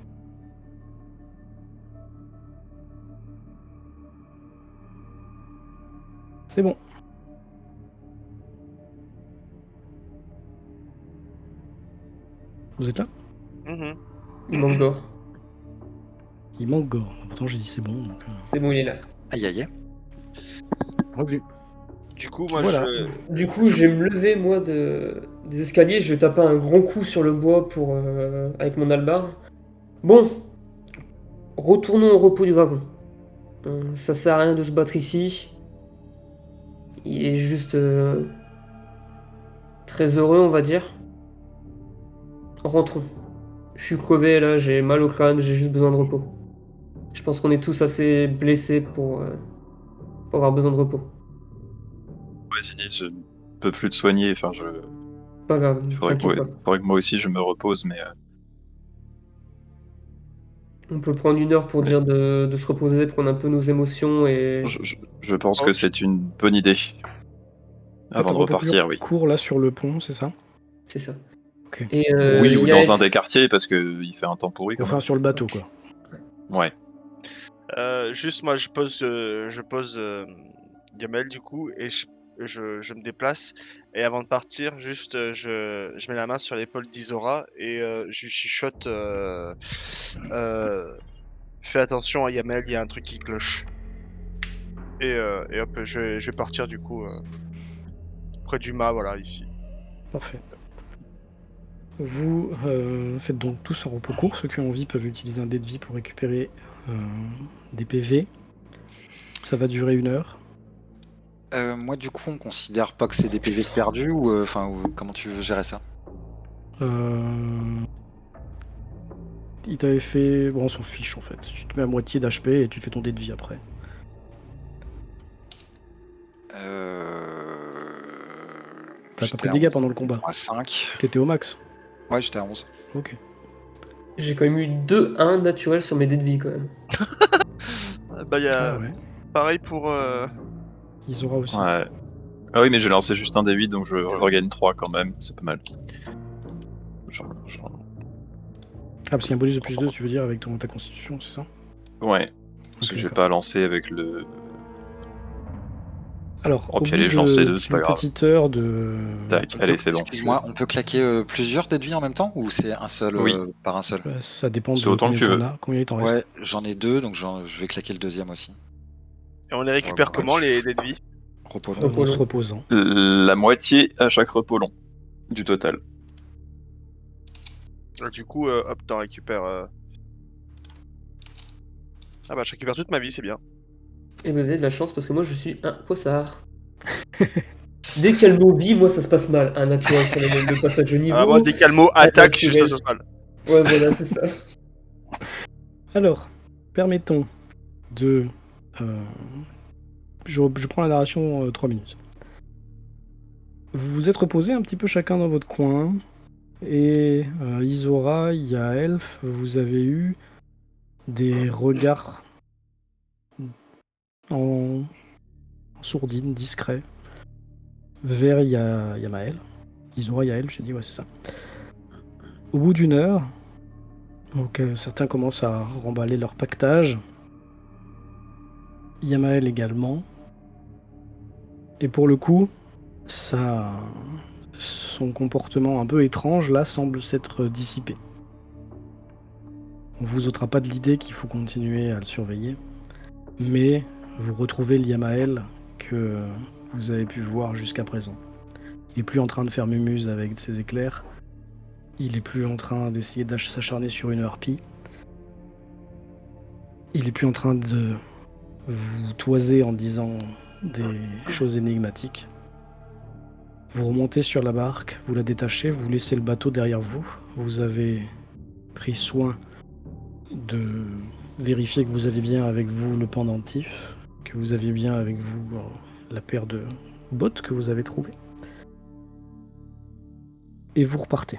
C'est bon. Vous êtes là? Mhm. Il manque d'or. Il manque Gore. Pourtant, j'ai dit c'est bon, donc... C'est bon, il est là. Aïe aïe. Revenu. Du coup, moi, Voilà. Du coup, je vais me lever moi des escaliers, je vais taper un grand coup sur le bois pour avec mon hallebarde. Bon, retournons au repos du dragon. Ça sert à rien de se battre ici. Il est juste très heureux, on va dire. Rentrons. Je suis crevé là, j'ai mal au crâne, j'ai juste besoin de repos. Je pense qu'on est tous assez blessés pour avoir besoin de repos. Ouais, Zinis, je ne peux plus te soigner. Enfin, Pas grave, il faudrait t'inquiète pas. que moi aussi je me repose, mais On peut prendre 1 heure pour dire de se reposer, prendre un peu nos émotions et... je pense que Oh, c'est une bonne idée. En fait, Avant ton de repos repartir, oui. court là sur le pont, c'est ça? C'est ça. Ok. Et Oui, ou dans Yael, un des quartiers, parce qu'il fait un temps pourri quand Enfin, même. sur le bateau, quoi. Ouais. juste moi, je pose Gamel du coup et je me déplace. Et avant de partir, juste je mets la main sur l'épaule d'Isora et je lui chuchote fais attention à Yamel, il y a un truc qui cloche. Et hop, je vais partir du coup près du mât, voilà, ici. Parfait. Vous faites donc tous un repos court. Ceux qui ont envie peuvent utiliser un dé de vie pour récupérer des PV. Ça va durer 1 heure. Moi, du coup, on considère pas que c'est des PV perdus ou comment tu veux gérer ça? Il t'avait fait... Bon, on s'en fiche en fait. Tu te mets à moitié d'HP et tu fais ton dé de vie après. T'as pas pris de dégâts pendant le combat. À 5. T'étais au max. Ouais, j'étais à 11. Ok. j'ai quand même eu 2-1 naturels sur mes dés de vie quand même. Bah, il y a Ah ouais. pareil pour. Ils aura aussi. Ouais. Ah oui, mais j'ai lancé juste un D8, donc je regagne 3 quand même. C'est pas mal. Ah, parce qu'il y a un bonus de plus 2, tu veux dire, avec ta constitution, c'est ça? Ouais. Parce Ok, que j'ai d'accord. pas lancé avec le. Alors, Oh, au puis bout allez, je lance les deux, c'est d'une pas grave. petite heure de... Tac, allez, c'est bon. Excuse-moi, on peut claquer plusieurs dés de vie en même temps ou c'est un seul Oui. par un seul? Ça dépend C'est de autant combien que tu t'en veux. as, combien il t'en reste. Ouais, j'en ai 2, donc je vais claquer le deuxième aussi. Et on les récupère Ouais, comment ouais. les dés de vie? Repos long. Repos En se long. reposant. La moitié à chaque repos long du total. Du coup, hop, t'en récupères. Ah bah, je récupère toute ma vie, c'est bien. Et vous avez de la chance parce que moi je suis un poissard. Dès qu'il y a le mot vie, moi ça se passe mal. Un naturel sur le passage de niveau. Ah, moi, dès qu'il y a le mot attaque, je suis ça se mal. Ouais, voilà, c'est ça. Alors, permettons de... je prends la narration 3 minutes. Vous vous êtes reposés un petit peu chacun dans votre coin. Et Isora, Yaelf, vous avez eu des regards en sourdine, discret, vers Yamael. Izora, Yael, j'ai dit, ouais, c'est ça. Au bout d'une heure, donc, certains commencent à remballer leur pactage. Yamael également. Et pour le coup, son comportement un peu étrange, là, semble s'être dissipé. On vous ôtera pas de l'idée qu'il faut continuer à le surveiller, mais vous retrouvez l'Yamael que vous avez pu voir jusqu'à présent. Il est plus en train de faire mumuse avec ses éclairs, il est plus en train d'essayer de s'acharner sur une harpie, il est plus en train de vous toiser en disant des choses énigmatiques. Vous remontez sur la barque, vous la détachez, vous laissez le bateau derrière vous. Vous avez pris soin de vérifier que vous avez bien avec vous le pendentif, que vous aviez bien avec vous la paire de bottes que vous avez trouvées. Et vous repartez.